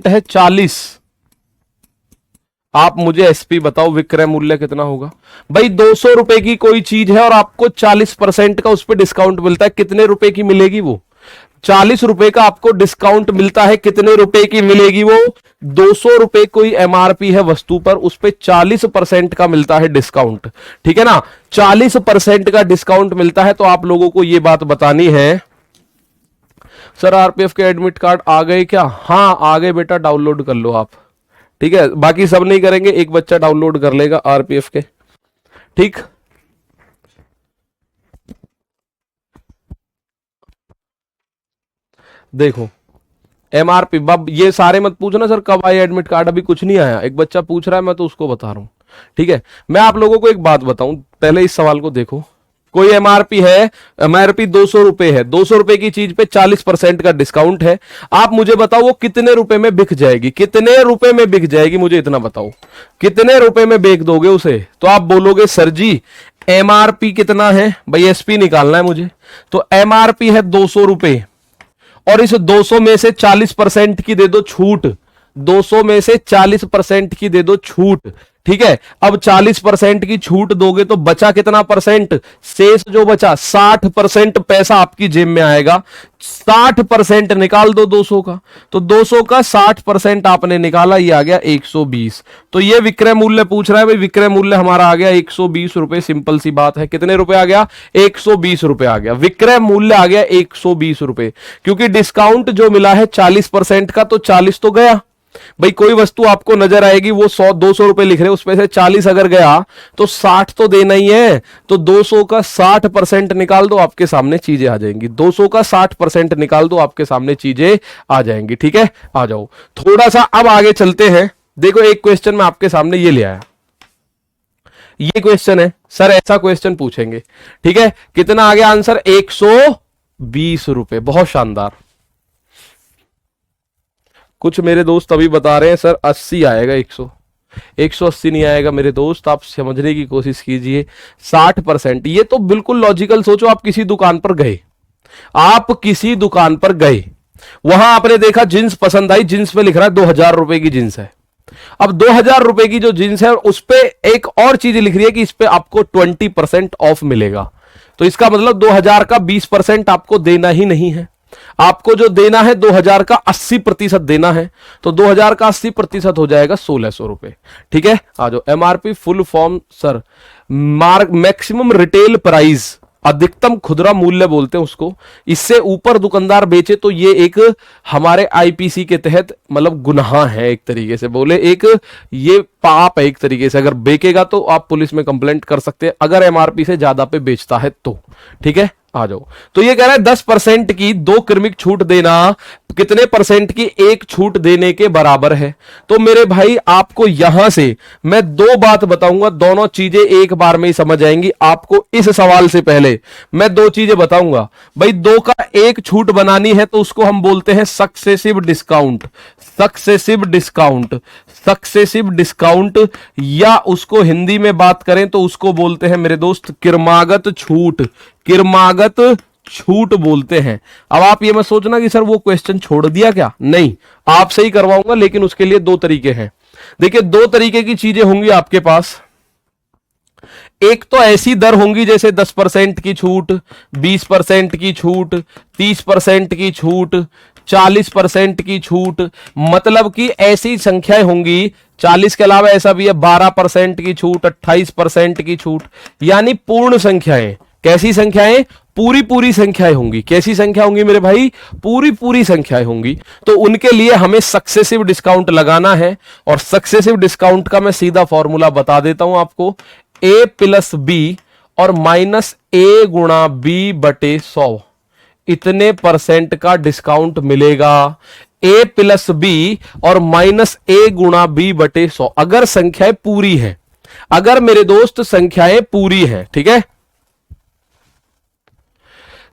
है 40, आप मुझे एसपी बताओ विक्रय मूल्य कितना होगा। भाई 200 रुपए की कोई चीज है और आपको 40% का उस पर डिस्काउंट मिलता है, कितने रुपए की मिलेगी वो? 40 रुपए का आपको डिस्काउंट मिलता है, कितने रुपए की मिलेगी वो? 200 रुपए कोई एमआरपी है वस्तु पर, उस पर 40% का मिलता है डिस्काउंट, ठीक है ना, 40% का डिस्काउंट मिलता है। तो आप लोगों को यह बात बतानी है, सर आरपीएफ के एडमिट कार्ड आ गए क्या? हाँ आ गए बेटा, डाउनलोड कर लो आप, ठीक है, बाकी सब नहीं करेंगे, एक बच्चा डाउनलोड कर लेगा आरपीएफ के, ठीक। देखो एमआरपी, बब ये सारे मत पूछना सर कब आए एडमिट कार्ड, अभी कुछ नहीं आया, एक बच्चा पूछ रहा है मैं तो उसको बता रहा हूं, ठीक है। मैं आप लोगों को एक बात बताऊं, पहले इस सवाल को देखो, कोई एमआरपी है, एमआरपी 200 रुपए है, 200 रुपए की चीज पे 40% का डिस्काउंट है, आप मुझे बताओ वो कितने रुपए में बिक जाएगी, कितने रुपए में बिक जाएगी, मुझे इतना बताओ, कितने रुपए में बेच दोगे उसे? तो आप बोलोगे सर जी एमआरपी कितना है, भाई एसपी निकालना है मुझे, तो एमआरपी है 200 रुपए और इस 200 में से 40% की दे दो छूट, 200 में से 40% की दे दो छूट, ठीक है। अब 40% की छूट दोगे तो बचा कितना परसेंट? शेष जो बचा 60% पैसा आपकी जेब में आएगा, 60% निकाल दो 200 का, तो 200 का 60% आपने निकाला, ये आ गया 120। तो ये विक्रय मूल्य पूछ रहा है भाई, विक्रय मूल्य हमारा आ गया 120 रुपए, सिंपल सी बात है। कितने रुपए आ गया? 120 रुपए आ गया, विक्रय मूल्य आ गया 120 रुपए, क्योंकि डिस्काउंट जो मिला है 40% का, तो 40 तो गया भाई, कोई वस्तु आपको नजर आएगी वो 100-200 रुपए लिख रहे हैं, उसमें से 40 अगर गया तो 60 तो देना ही है, तो 200 का 60% निकाल दो, आपके सामने चीजें आ जाएंगी, 200 का 60% निकाल दो, आपके सामने चीजें आ जाएंगी, ठीक है। आ जाओ थोड़ा सा अब आगे चलते हैं। देखो एक क्वेश्चन मैं आपके सामने ये ले आया, ये क्वेश्चन है सर, ऐसा क्वेश्चन पूछेंगे, ठीक है। कितना आ गया आंसर? 120 रुपए, बहुत शानदार। कुछ मेरे दोस्त अभी बता रहे हैं सर 80 आएगा, 180 नहीं आएगा मेरे दोस्त, आप समझने की कोशिश कीजिए। 60%, ये तो बिल्कुल लॉजिकल सोचो, आप किसी दुकान पर गए, आप किसी दुकान पर गए, वहां आपने देखा जींस पसंद आई, जींस पे लिख रहा है 2000 रुपए की जींस है। अब 2000 रुपए की जो जींस है उस पे एक और चीज लिख रही है कि इस पे आपको 20% ऑफ मिलेगा, तो इसका मतलब 2000 का 20% आपको देना ही नहीं है, आपको जो देना है 2000 का 80% देना है, तो 2000 का 80% हो जाएगा 1600 रुपए, ठीक है। आ जाओ, MRP full form sir, maximum retail price, अधिकतम खुदरा मूल्य बोलते हैं उसको, इससे ऊपर दुकानदार बेचे तो ये एक हमारे आईपीसी के तहत मतलब गुनाह है, एक तरीके से बोले एक ये पाप है एक तरीके से, अगर बेचेगा तो आप पुलिस में कंप्लेंट कर सकते हैं अगर एमआरपी से ज्यादा पे बेचता है तो, ठीक है। आ जाओ, तो ये कह रहा है 10% की 2 क्रमिक छूट देना कितने परसेंट की 1 छूट देने के बराबर है। तो मेरे भाई आपको यहां से मैं 2 बात बताऊंगा, दोनों चीजें एक बार में ही समझ आएंगी आपको। इस सवाल से पहले मैं 2 चीजें बताऊंगा भाई, 2 का 1 छूट बनानी है तो उसको हम बोलते हैं successive discount, successive discount, successive discount, या उसको हिंदी में बात करें तो उसको बोलते हैं मेरे दोस्त किरमागत छूट, किरमागत छूट बोलते हैं। अब आप ये मत सोचना कि सर वो क्वेश्चन छोड़ दिया क्या, नहीं, आपसे ही करवाऊंगा, लेकिन उसके लिए 2 तरीके हैं। देखिए 2 तरीके की चीजें होंगी आपके पास, एक तो ऐसी दर होंगी जैसे 10% की छूट, 20% की छूट, 30% की छूट, 40% की छूट, मतलब कि ऐसी संख्याएं होंगी। 40 के अलावा ऐसा भी है 12% की छूट, 28% की छूट, यानी पूर्ण संख्याएं। कैसी संख्याएं? पूरी पूरी संख्याएं होंगी। कैसी संख्या होंगी मेरे भाई? पूरी पूरी संख्याएं होंगी। तो उनके लिए हमें सक्सेसिव डिस्काउंट लगाना है, और सक्सेसिव डिस्काउंट का मैं सीधा फॉर्मूला बता देता हूं आपको। a प्लस बी और माइनस a गुणा बी बटे 100, इतने परसेंट का डिस्काउंट मिलेगा। a प्लस बी और माइनस a गुणा बी बटे 100, अगर संख्याएं पूरी है, अगर मेरे दोस्त संख्याएं पूरी है, ठीक है।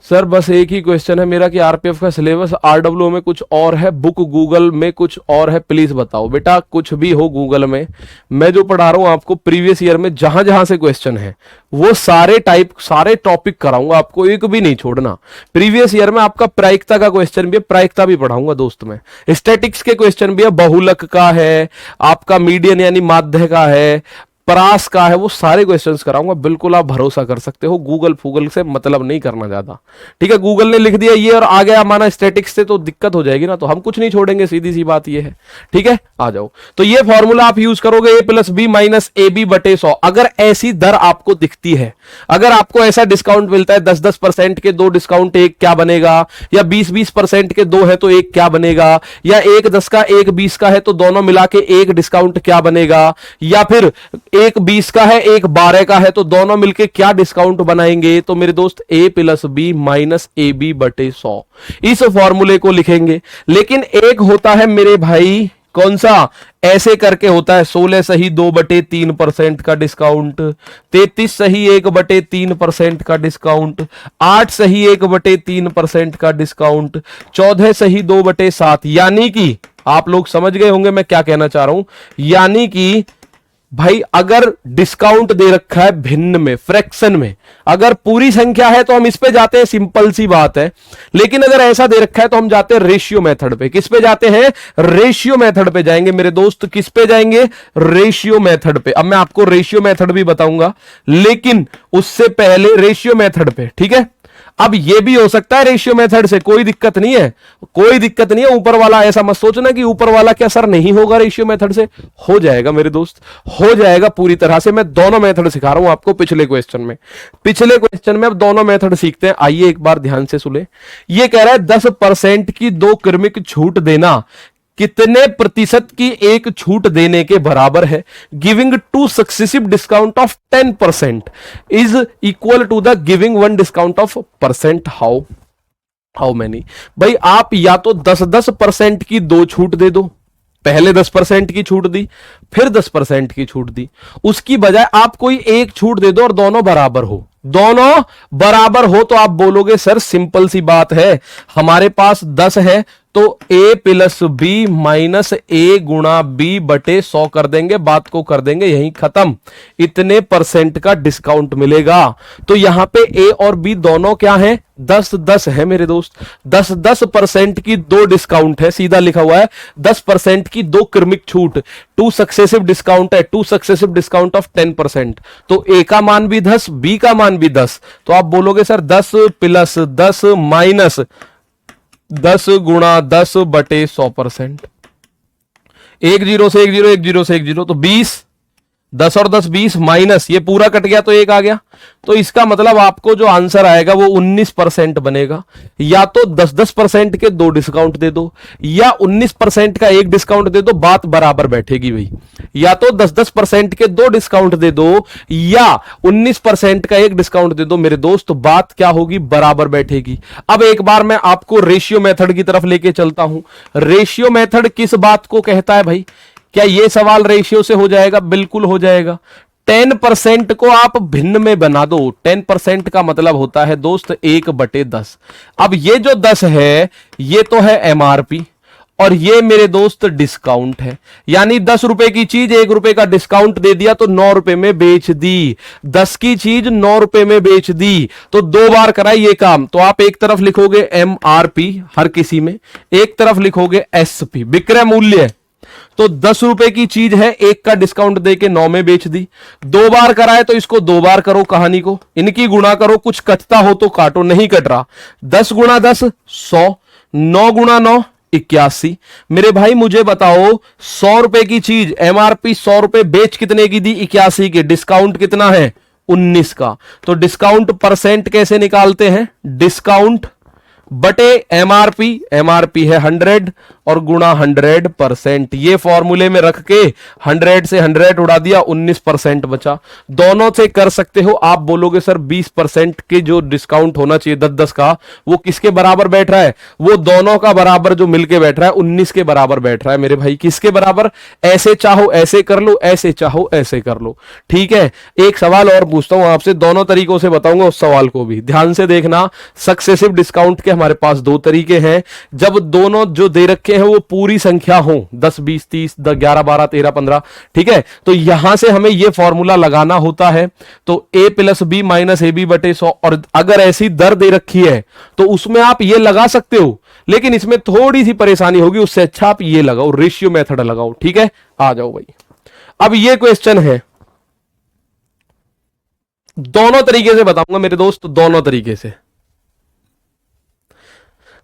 सर बस एक ही क्वेश्चन है मेरा कि आरपीएफ का सिलेबस आरडब्ल्यू में कुछ और है, बुक गूगल में कुछ और है, प्लीज बताओ। बेटा कुछ भी हो गूगल में, मैं जो पढ़ा रहा हूं आपको प्रीवियस ईयर में जहां जहां से क्वेश्चन है वो सारे टॉपिक कराऊंगा आपको, एक भी नहीं छोड़ना। प्रीवियस ईयर में आपका प्रायिकता का क्वेश्चन भी है, प्रायिकता भी पढ़ाऊंगा दोस्त में। स्टैटिक्स के क्वेश्चन भी है, बहुलक का है, आपका मीडियन यानी माध्य का है, परास का है, वो सारे क्वेश्चंस कराऊंगा। बिल्कुल आप भरोसा कर सकते हो, गूगल फूगल से मतलब नहीं करना ज्यादा, ठीक है। गूगल ने लिख दिया ये और आ गया माना स्टैटिक्स से, तो दिक्कत हो जाएगी ना, तो हम कुछ नहीं छोड़ेंगे, सीधी सी बात ये है, ठीक है। आ जाओ, तो ये फॉर्मूला आप यूज करोगे, a plus B minus A B बटे 100। अगर ऐसी दर आपको दिखती है, अगर आपको ऐसा डिस्काउंट मिलता है 10-10% के 2 डिस्काउंट एक क्या बनेगा, या 20-20% के 2 है तो एक क्या बनेगा, या 1-10 का 1-20 का है तो दोनों मिला के एक डिस्काउंट क्या बनेगा, या फिर 1-20 का है 1-12 का है तो दोनों मिलके क्या डिस्काउंट बनाएंगे, तो मेरे दोस्त a plus B minus A B बटे 100 इस फॉर्मूले को लिखेंगे। लेकिन एक होता है मेरे भाई, कौन सा? ऐसे करके होता है 16 सही 2/3% का डिस्काउंट, 33 सही 1/3% का डिस्काउंट, 8 सही 1/3% का डिस्काउंट, 14 सही 2/7। यानी कि आप लोग समझ गए होंगे मैं क्या कहना चाह रहा हूं। यानी कि भाई अगर डिस्काउंट दे रखा है भिन्न में, फ्रैक्शन में, अगर पूरी संख्या है तो हम इस पे जाते हैं, सिंपल सी बात है। लेकिन अगर ऐसा दे रखा है तो हम जाते हैं रेशियो मेथड पे। किस पे जाते हैं? रेशियो मेथड पे जाएंगे मेरे दोस्त। किस पे जाएंगे? रेशियो मेथड पे। अब मैं आपको रेशियो मेथड भी बताऊंगा, लेकिन उससे पहले रेशियो मेथड पे, ठीक है। अब यह भी हो सकता है रेशियो मेथड से, कोई दिक्कत नहीं है, कोई दिक्कत नहीं है। ऊपर वाला ऐसा मत सोचना कि ऊपर वाला क्या सर नहीं होगा रेशियो मेथड से, हो जाएगा मेरे दोस्त, हो जाएगा पूरी तरह से। मैं दोनों मेथड सिखा रहा हूं आपको पिछले क्वेश्चन में। अब दोनों मेथड सीखते हैं, आइए एक बार ध्यान से सुने। ये कह रहा है 10% की 2 क्रमिक छूट देना कितने प्रतिशत की एक छूट देने के बराबर है? Giving 2 successive discount of 10% is equal to the giving 1 discount of percent. How many? भाई आप या तो 10-10% की 2 छूट दे दो, पहले 10% की छूट दी, फिर 10% की छूट दी, उसकी बजाय आप कोई एक छूट दे दो और दोनों बराबर हो। दोनों बराबर हो तो आप बोलोगे सर सिंपल सी बात है, हमारे पास 10 है तो a प्लस बी माइनस ए गुणा बी बटे 100 कर देंगे, बात को कर देंगे यहीं खत्म, इतने परसेंट का डिस्काउंट मिलेगा। तो यहां पे a और b दोनों क्या है? 10-10 है मेरे दोस्त। 10-10% की 2 डिस्काउंट है, सीधा लिखा हुआ है 10% की 2 क्रमिक छूट, 2 सक्सेसिव डिस्काउंट है, 2 सक्सेसिव डिस्काउंट ऑफ 10%। तो a का मान भी 10, b का मान भी 10, तो आप बोलोगे सर 10 प्लस 10 माइनस 10 गुणा 10 बटे 100%। 1 0 से 1 0, 1 0 से 1 0, तो 20, 10 और 10 20, माइनस ये पूरा कट गया तो 1 आ गया। तो इसका मतलब आपको जो आंसर आएगा वो 19% बनेगा। या तो 10-10% के 2 डिस्काउंट दे दो, या 19% का 1 डिस्काउंट दे दो, बात बराबर बैठेगी भाई। या तो 10-10% के 2 डिस्काउंट दे दो, या 19% का 1 डिस्काउंट दे दो मेरे दोस्त, तो बात क्या होगी? बराबर बैठेगी। अब एक बार मैं आपको रेशियो मेथड की तरफ लेके चलता हूं। रेशियो मेथड किस बात को कहता है भाई? क्या यह सवाल रेशियो से हो जाएगा? बिल्कुल हो जाएगा। 10% को आप भिन्न में बना दो। 10% का मतलब होता है दोस्त 1/10। अब ये जो 10 है ये तो है एमआरपी, और ये मेरे दोस्त डिस्काउंट है। यानी 10 रुपए की चीज 1 रुपए का डिस्काउंट दे दिया तो 9 रुपए में बेच दी। 10 की चीज 9 रुपए में बेच दी, तो 2 बार कराई ये काम। तो आप एक तरफ लिखोगे एमआरपी हर किसी में, एक तरफ लिखोगे एसपी विक्रय मूल्य। तो 10 रुपए की चीज है, 1 का डिस्काउंट देके 9 में बेच दी। 2 बार कराए तो इसको 2 बार करो, कहानी को इनकी गुणा करो, कुछ कटता हो तो काटो, नहीं कट रहा। 10 गुणा 10 100, 9 गुणा 9 81। मेरे भाई मुझे बताओ 100 रुपए की चीज एमआरपी 100 रुपए बेच कितने की दी? 81 के। डिस्काउंट कितना है? 19 का। तो डिस्काउंट परसेंट कैसे निकालते हैं, डिस्काउंट बटे एमआरपी, एमआरपी है 100 और गुणा 100%। ये फॉर्मूले में रख के 100 से 100 उड़ा दिया, 19% बचा। दोनों से कर सकते हो। आप बोलोगे सर 20% के जो डिस्काउंट होना चाहिए 10-10 का, वो किसके बराबर बैठ रहा है, वो दोनों का बराबर जो मिलके बैठ रहा है 19 के बराबर बैठ रहा है मेरे भाई। किसके बराबर, ऐसे चाहो ऐसे कर लो, ऐसे चाहो ऐसे कर लो। ठीक है, एक सवाल और पूछता हूं आपसे, दोनों तरीकों से बताऊंगा, उस सवाल को भी ध्यान से देखना। सक्सेसिव डिस्काउंट के हमारे पास दो तरीके हैं, जब दोनों जो दे रखे हैं वो पूरी संख्या हो, 10 20 30 11 12 13 15, ठीक है। तो यहां से हमें यह फॉर्मूला लगाना होता है, तो a plus B minus A B बटे 100। और अगर ऐसी दर दे रखी है तो उसमें आप ये लगा सकते हो, लेकिन इसमें थोड़ी सी परेशानी होगी, उससे अच्छा आप ये लगाओ, रेशियो मेथड लगाओ। ठीक है, आ जाओ भाई। अब ये क्वेश्चन है, दोनों तरीके से बताऊंगा मेरे दोस्त, दोनों तरीके से।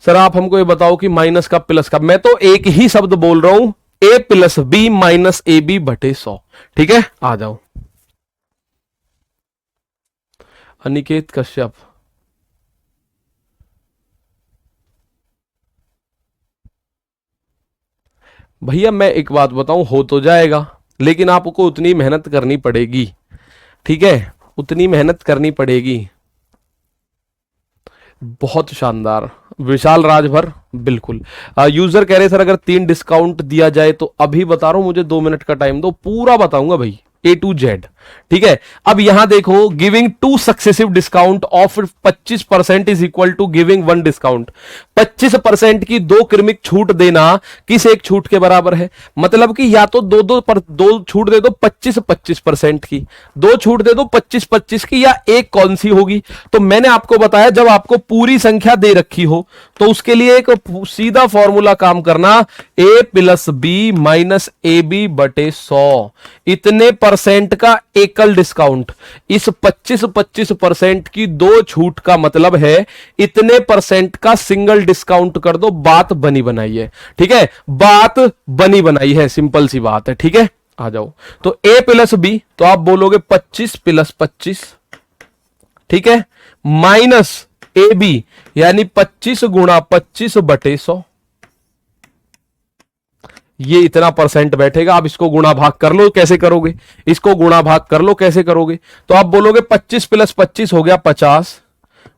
सर आप हमको ये बताओ कि माइनस का प्लस का, मैं तो एक ही शब्द बोल रहा हूं, a plus B minus A B बटे 100। ठीक है, आ जाओ। अनिकेत कश्यप, भैया मैं एक बात बताऊं, हो तो जाएगा लेकिन आपको उतनी मेहनत करनी पड़ेगी। ठीक है, उतनी मेहनत करनी पड़ेगी। बहुत शानदार, विशाल राजभर, बिल्कुल। यूजर कह रहे सर अगर 3 डिस्काउंट दिया जाए तो, अभी बता रहा हूं, मुझे 2 मिनट का टाइम दो, पूरा बताऊंगा भाई A to Z। ठीक है, अब यहां देखो, giving 2 successive discount of 25% is equal to giving 1 discount. 25% की 2 क्रमिक छूट देना किस एक छूट के बराबर है, मतलब कि या तो दो छूट दे दो 25% की, 2 छूट दे दो 25-25 की, या एक कौन सी होगी। तो मैंने आपको बताया जब आपको पूरी संख्या दे रखी हो तो उसके लिए एक सीधा फॉर्मूला काम करना, a plus B minus A B बटे 100। इतने परसेंट का एकल डिस्काउंट, इस 25% की 2 छूट का मतलब है इतने परसेंट का सिंगल डिस्काउंट कर दो, बात बनी बनाई है। ठीक है, बात बनी बनाई है, सिंपल सी बात है। ठीक है, आ जाओ। तो a प्लस बी, तो आप बोलोगे 25 प्लस 25, ठीक है, माइनस ए बी यानी 25 गुणा 25 बटे 100। ये इतना परसेंट बैठेगा। आप इसको गुणा भाग कर लो, कैसे करोगे, इसको गुणा भाग कर लो, कैसे करोगे। तो आप बोलोगे 25 प्लस 25 हो गया 50,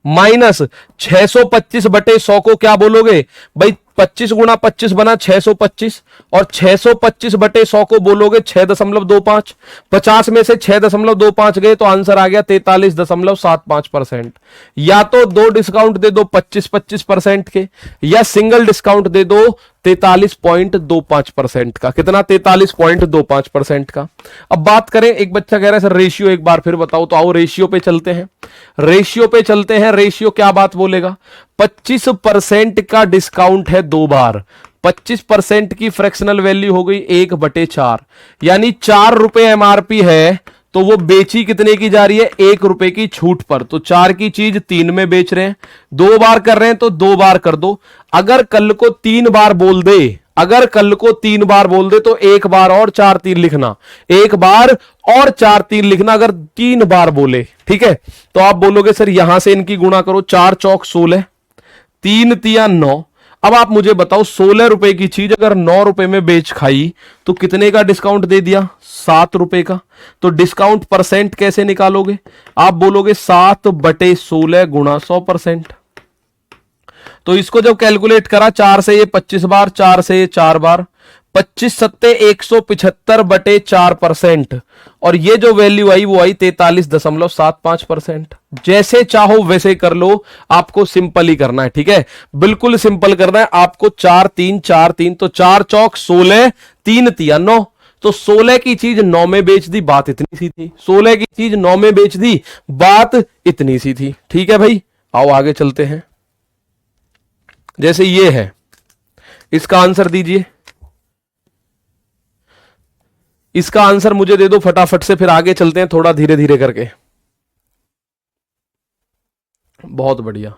माइनस 625 बटे 100 को क्या बोलोगे भाई, 25 गुणा 25 बना 625, और 625 बटे 100 को बोलोगे 6.25। 50 में से 6.25 गए तो आंसर आ गया 43.75%। या तो 2 डिस्काउंट दे दो 25-25% के, या सिंगल डिस्काउंट दे दो 43.25% का। कितना, 43.25% का। अब बात करें, एक बच्चा कह रहा है सर रेशियो एक बार फिर बताओ, तो आओ रेशियो पे चलते हैं, रेशियो पे चलते हैं। रेशियो क्या बात बोलेगा, 25% का डिस्काउंट है 2 बार, 25% की फ्रैक्शनल वैल्यू हो गई 1/4, यानी 4 रुपए एमआरपी है, तो वो बेची कितने की जा रही है, 1 रुपए की छूट पर। तो 4 की चीज 3 में बेच रहे हैं, 2 बार कर रहे हैं तो 2 बार कर दो। अगर कल को 3 बार बोल दे, अगर कल को 3 बार बोल दे तो 1 बार और 4 3 लिखना, 1 बार और 4 3 लिखना, अगर 3 बार बोले। ठीक है, तो आप बोलोगे सर यहां से इनकी गुणा करो, 4 चौक 16, 3 तिया 9। अब आप मुझे बताओ 16 रुपए की चीज अगर 9 रुपए में बेच खाई तो कितने का डिस्काउंट दे दिया, 7 रुपए का। तो डिस्काउंट परसेंट कैसे निकालोगे, आप बोलोगे 7/16 गुणा 100%। तो इसको जब कैलकुलेट करा, 4 से ये 25 बार, 4 से ये 4 बार, 25 सत्ते 175/4%, और ये जो वैल्यू आई वो आई 43.75%। जैसे चाहो वैसे कर लो, आपको सिंपल ही करना है। ठीक है, बिल्कुल सिंपल करना है आपको। 4 3 4 3, तो 4 चौक 16, 3 तिया 9, तो 16 की चीज 9 में बेच दी, बात इतनी सी थी। 16 की चीज 9 में बेच दी, बात इतनी सी थी। ठीक है भाई, आओ आगे चलते हैं। जैसे ये है, इसका आंसर दीजिए, इसका आंसर मुझे दे दो फटाफट से, फिर आगे चलते हैं थोड़ा धीरे धीरे करके। बहुत बढ़िया,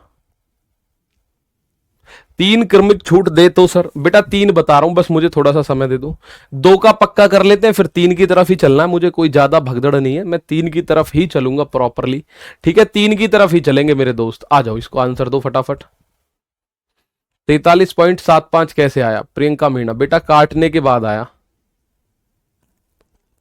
तीन क्रमिक छूट दे तो सर बेटा तीन बता रहा हूं, बस मुझे थोड़ा सा समय दे दो। दो का पक्का कर लेते हैं, फिर तीन की तरफ ही चलना है, मुझे कोई ज्यादा भगदड़ नहीं है, मैं तीन की तरफ ही चलूंगा प्रॉपरली। ठीक है, तीन की तरफ ही चलेंगे मेरे दोस्त। आ जाओ, इसको आंसर दो फटाफट। 43.75 कैसे आया प्रियंका मीणा? बेटा काटने के बाद आया।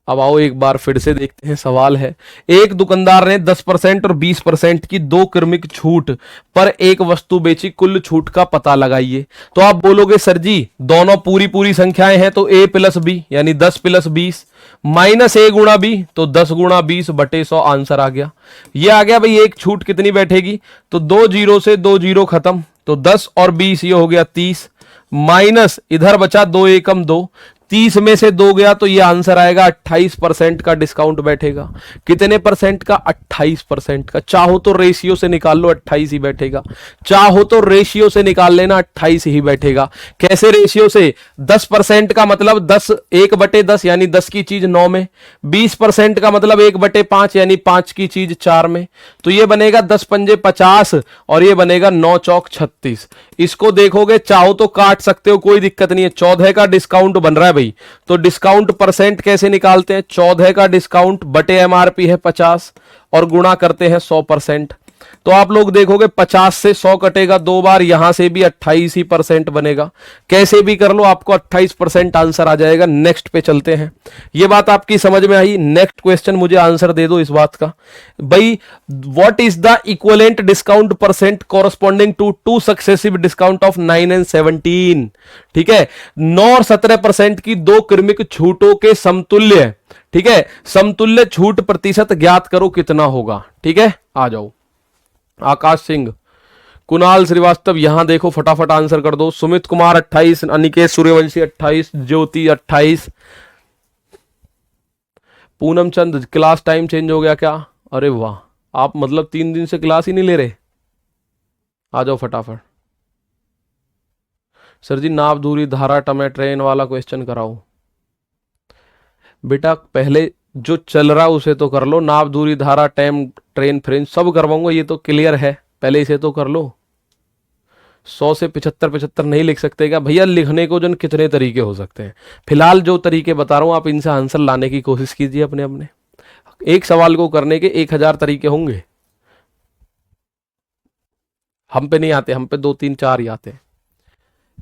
अब आओ एक बार फिर से देखते हैं। सवाल है, एक दुकानदार ने 10% और 20% की दो क्रमिक छूट पर एक वस्तु बेची, कुल छूट का पता लगाइए। तो आप बोलोगे सर जी दोनों पूरी पूरी संख्याएं हैं तो a प्लस बी यानी 10 प्लस 20 माइनस a गुणा बी तो 10 गुणा 20 बटे 100 आंसर आ गया। ये आ गया भाई। एक छूट कितनी बैठेगी? तो 2 जीरो से 2 जीरो खत्म, तो 10 और 20 ये हो गया 30 माइनस इधर बचा 2 एकम 2, 30 में से 2 गया तो ये आंसर आएगा 28% का डिस्काउंट बैठेगा। कितने परसेंट का? 28% का। चाहो तो रेशियो से निकाल लो, 28 ही बैठेगा। चाहो तो रेशियो से निकाल लेना, 28 ही बैठेगा। कैसे रेशियो से? 10% का मतलब 10 1/10 यानी 10 की चीज 9 में, 20% का मतलब 1/5 यानी 5 की चीज 4 में। तो ये बनेगा 10 पंजे 50 और ये बनेगा 9 चौक 36। इसको देखोगे चाहो तो काट सकते हो, कोई दिक्कत नहीं है। 14 का डिस्काउंट बन रहा है भाई, तो डिस्काउंट परसेंट कैसे निकालते हैं? 14 का डिस्काउंट बटे एमआरपी है 50 और गुणा करते हैं 100%। तो आप लोग देखोगे 50 से 100 कटेगा 2 बार, यहां से भी 28 ही परसेंट बनेगा। कैसे भी कर लो आपको 28% आंसर आ जाएगा। नेक्स्ट पे चलते हैं। ये बात आपकी समझ में आई? नेक्स्ट क्वेश्चन मुझे आंसर दे दो इस बात का भाई। What is the equivalent discount percent corresponding to two successive discount of 9 and 17? ठीक है, 9 और 17% की दो क्रमिक छूटों के समतुल्य, ठीक है, समतुल्य छूट प्रतिशत ज्ञात करो कितना होगा। ठीक है, आ जाओ। आकाश सिंह, कुणाल श्रीवास्तव, यहां देखो फटाफट आंसर कर दो। सुमित कुमार 28, अनिकेत सूर्यवंशी 28, ज्योति 28, पूनम चंद, क्लास टाइम चेंज हो गया क्या? अरे वाह, आप मतलब 3 दिन से क्लास ही नहीं ले रहे। आ जाओ फटाफट। सर जी नाप दूरी धारा टमे ट्रेन वाला क्वेश्चन कराओ। बेटा पहले जो चल रहा उसे तो कर लो, नाप दूरी धारा टाइम ट्रेन फ्रेंच सब करवाऊंगा, ये तो क्लियर है, पहले इसे तो कर लो। 100 से 75 नहीं लिख सकते क्या भैया? लिखने को जो कितने तरीके हो सकते हैं, फिलहाल जो तरीके बता रहा हूं आप इनसे आंसर लाने की कोशिश कीजिए अपने अपने। एक सवाल को करने के 1000 तरीके होंगे, हम पे नहीं आते, हम पे 2 3 4 ही आते हैं।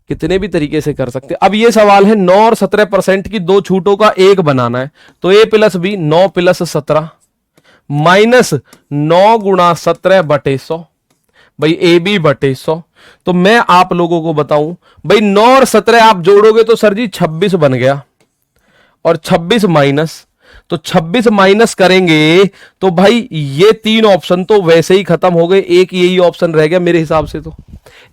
कितने भी तरीके से कर सकते हैं। अब ये सवाल है 9 और 17% की दो छूटों का एक बनाना है, तो a plus B 9 plus 17 minus 9 गुणा 17 बटे 100 भाई ए बी बटे 100। तो मैं आप लोगों को बताऊं भाई 9 और 17 आप जोड़ोगे तो सर जी 26 बन गया, और 26 माइनस, तो 26 माइनस करेंगे तो भाई ये 3 ऑप्शन तो वैसे ही खत्म हो गए, एक यही ऑप्शन रह गया मेरे हिसाब से। तो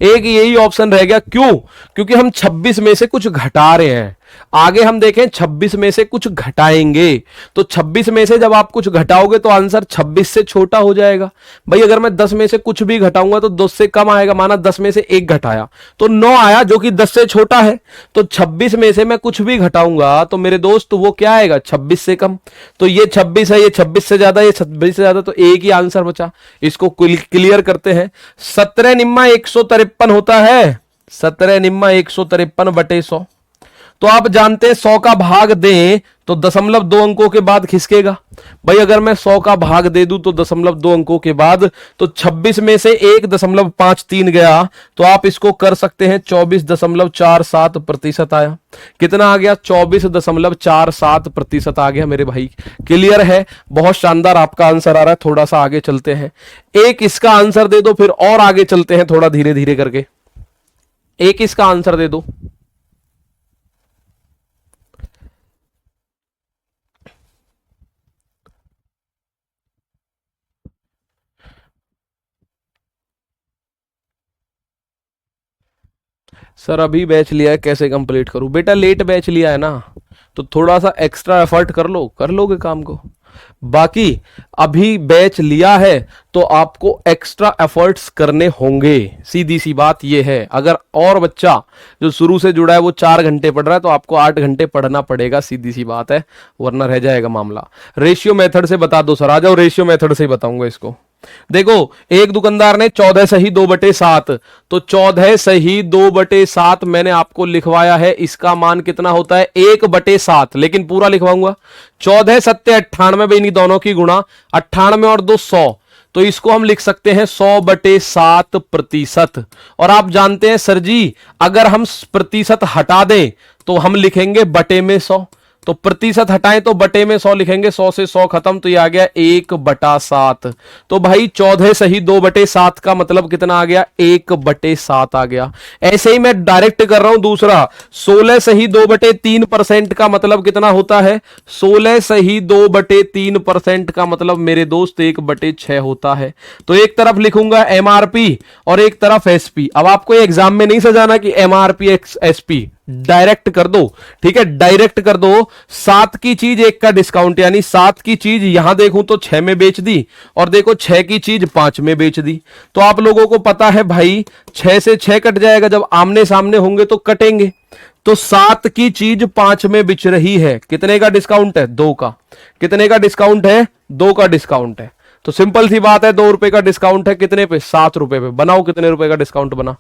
एक यही ऑप्शन रह गया, क्यों? क्योंकि हम 26 में से कुछ घटा रहे हैं। आगे हम देखें 26 में से कुछ घटाएंगे, तो 26 में से जब आप कुछ घटाओगे तो आंसर 26 से छोटा हो जाएगा। भाई अगर मैं 10 में से कुछ भी घटाऊंगा तो 10 से कम आएगा, माना 10 में से 1 घटाया तो 9 आया जो कि 10 से छोटा है। तो 26 में से मैं कुछ भी घटाऊंगा तो मेरे दोस्त वो क्या आएगा? 26 से कम। तो ये 26 है, ये 26 से ज्यादा, ये 26 से ज्यादा, तो एक ही आंसर बचा। इसको क्लियर करते हैं। 17 निम्मा 153 होता है, 17 निम्मा 153 बटे 100। तो आप जानते हैं 100 का भाग दें तो 0.2 अंकों के बाद खिसकेगा। भाई अगर मैं 100 का भाग दे दूं तो 0.2 अंकों के बाद, तो 26 में से 1.53 गया, तो आप इसको कर सकते हैं 24.47% आया। कितना आ गया? 24.47% आ गया मेरे भाई। क्लियर है? बहुत शानदार आपका आंसर आ रहा है। थोड़ा सा आगे चलते हैं, एक इसका आंसर दे दो, फिर और आगे चलते हैं थोड़ा धीरे धीरे करके। एक इसका आंसर दे दो। सर अभी बैच लिया है, कैसे कंप्लीट करूं? बेटा लेट बैच लिया है ना, तो थोड़ा सा एक्स्ट्रा एफर्ट कर लो, कर लोगे काम को। बाकी अभी बैच लिया है तो आपको एक्स्ट्रा एफर्ट्स करने होंगे, सीधी सी बात यह है। अगर और बच्चा जो शुरू से जुड़ा है वो 4 घंटे पढ़ रहा है तो आपको 8 घंटे पढ़ना पड़ेगा, सीधी सी बात है, वरना रह जाएगा मामला। रेशियो मेथड से बता दो सर। आ जाओ, रेशियो मेथड से ही बताऊंगा इसको। देखो एक दुकानदार ने 14 सही 2/7, तो 14 सही 2/7 मैंने आपको लिखवाया है, इसका मान कितना होता है 1/7, लेकिन पूरा लिखवाऊंगा 14 सत्ते 98 भाई, इन्हीं दोनों की गुणा 98 और 2 100, तो इसको हम लिख सकते हैं 100/7%। और आप जानते हैं सर जी अगर हम प्रतिशत हटा दें तो हम लिखेंगे बटे में 100, तो प्रतिशत हटाएं तो बटे में 100 लिखेंगे, 100 से 100 खत्म, तो ये आ गया 1/7। तो भाई 14 सही 2/7 का मतलब कितना आ गया 1/7 आ गया। ऐसे ही मैं डायरेक्ट कर रहा हूं दूसरा, 16 सही 2/3% का मतलब कितना होता है, 16 सही 2/3% का मतलब मेरे दोस्त 1/6 होता है। तो एक तरफ लिखूंगा एमआरपी और एक तरफ एसपी। अब आपको एग्जाम में नहीं सजाना कि एमआरपी एसपी, डायरेक्ट कर दो, ठीक है, डायरेक्ट कर दो। 7 की चीज 1 का डिस्काउंट, यानी 7 की चीज यहां देखूं तो 6 में बेच दी, और देखो 6 की चीज 5 में बेच दी। तो आप लोगों को पता है भाई 6 से 6 कट जाएगा, जब आमने सामने होंगे तो कटेंगे। तो 7 की चीज 5 में बिच रही है, कितने का डिस्काउंट है 2 का, कितने का डिस्काउंट है 2 का डिस्काउंट है। तो सिंपल सी बात है 2 रुपए का डिस्काउंट है, कितने पे 7 रुपए पे। बनाओ कितने रुपए का डिस्काउंट बना,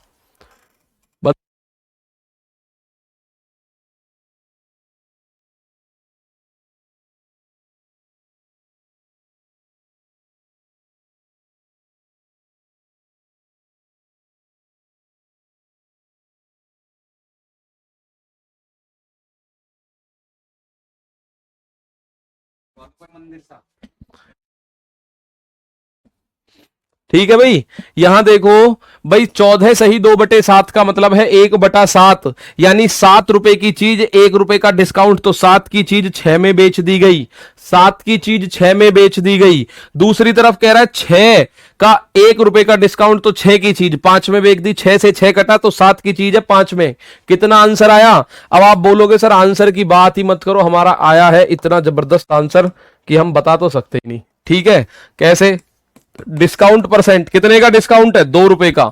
ठीक है भाई। यहां देखो भाई 14 सही 2/7 का मतलब है 1/7, यानी 7 रुपए की चीज 1 रुपए का डिस्काउंट, तो 7 की चीज 6 में बेच दी गई, 7 की चीज 6 में बेच दी गई। दूसरी तरफ कह रहा है 6 का 1 रुपए का डिस्काउंट, तो 6 की चीज 5 में बेच दी, 6 से 6 कटा तो 7 की चीज है 5 में। कितना आंसर आया। अब आप बोलोगे सर आंसर की बात ही मत करो, हमारा आया है इतना जबरदस्त आंसर कि हम बता तो सकते ही नहीं। ठीक है, कैसे, डिस्काउंट परसेंट, कितने का डिस्काउंट है 2 रुपए का,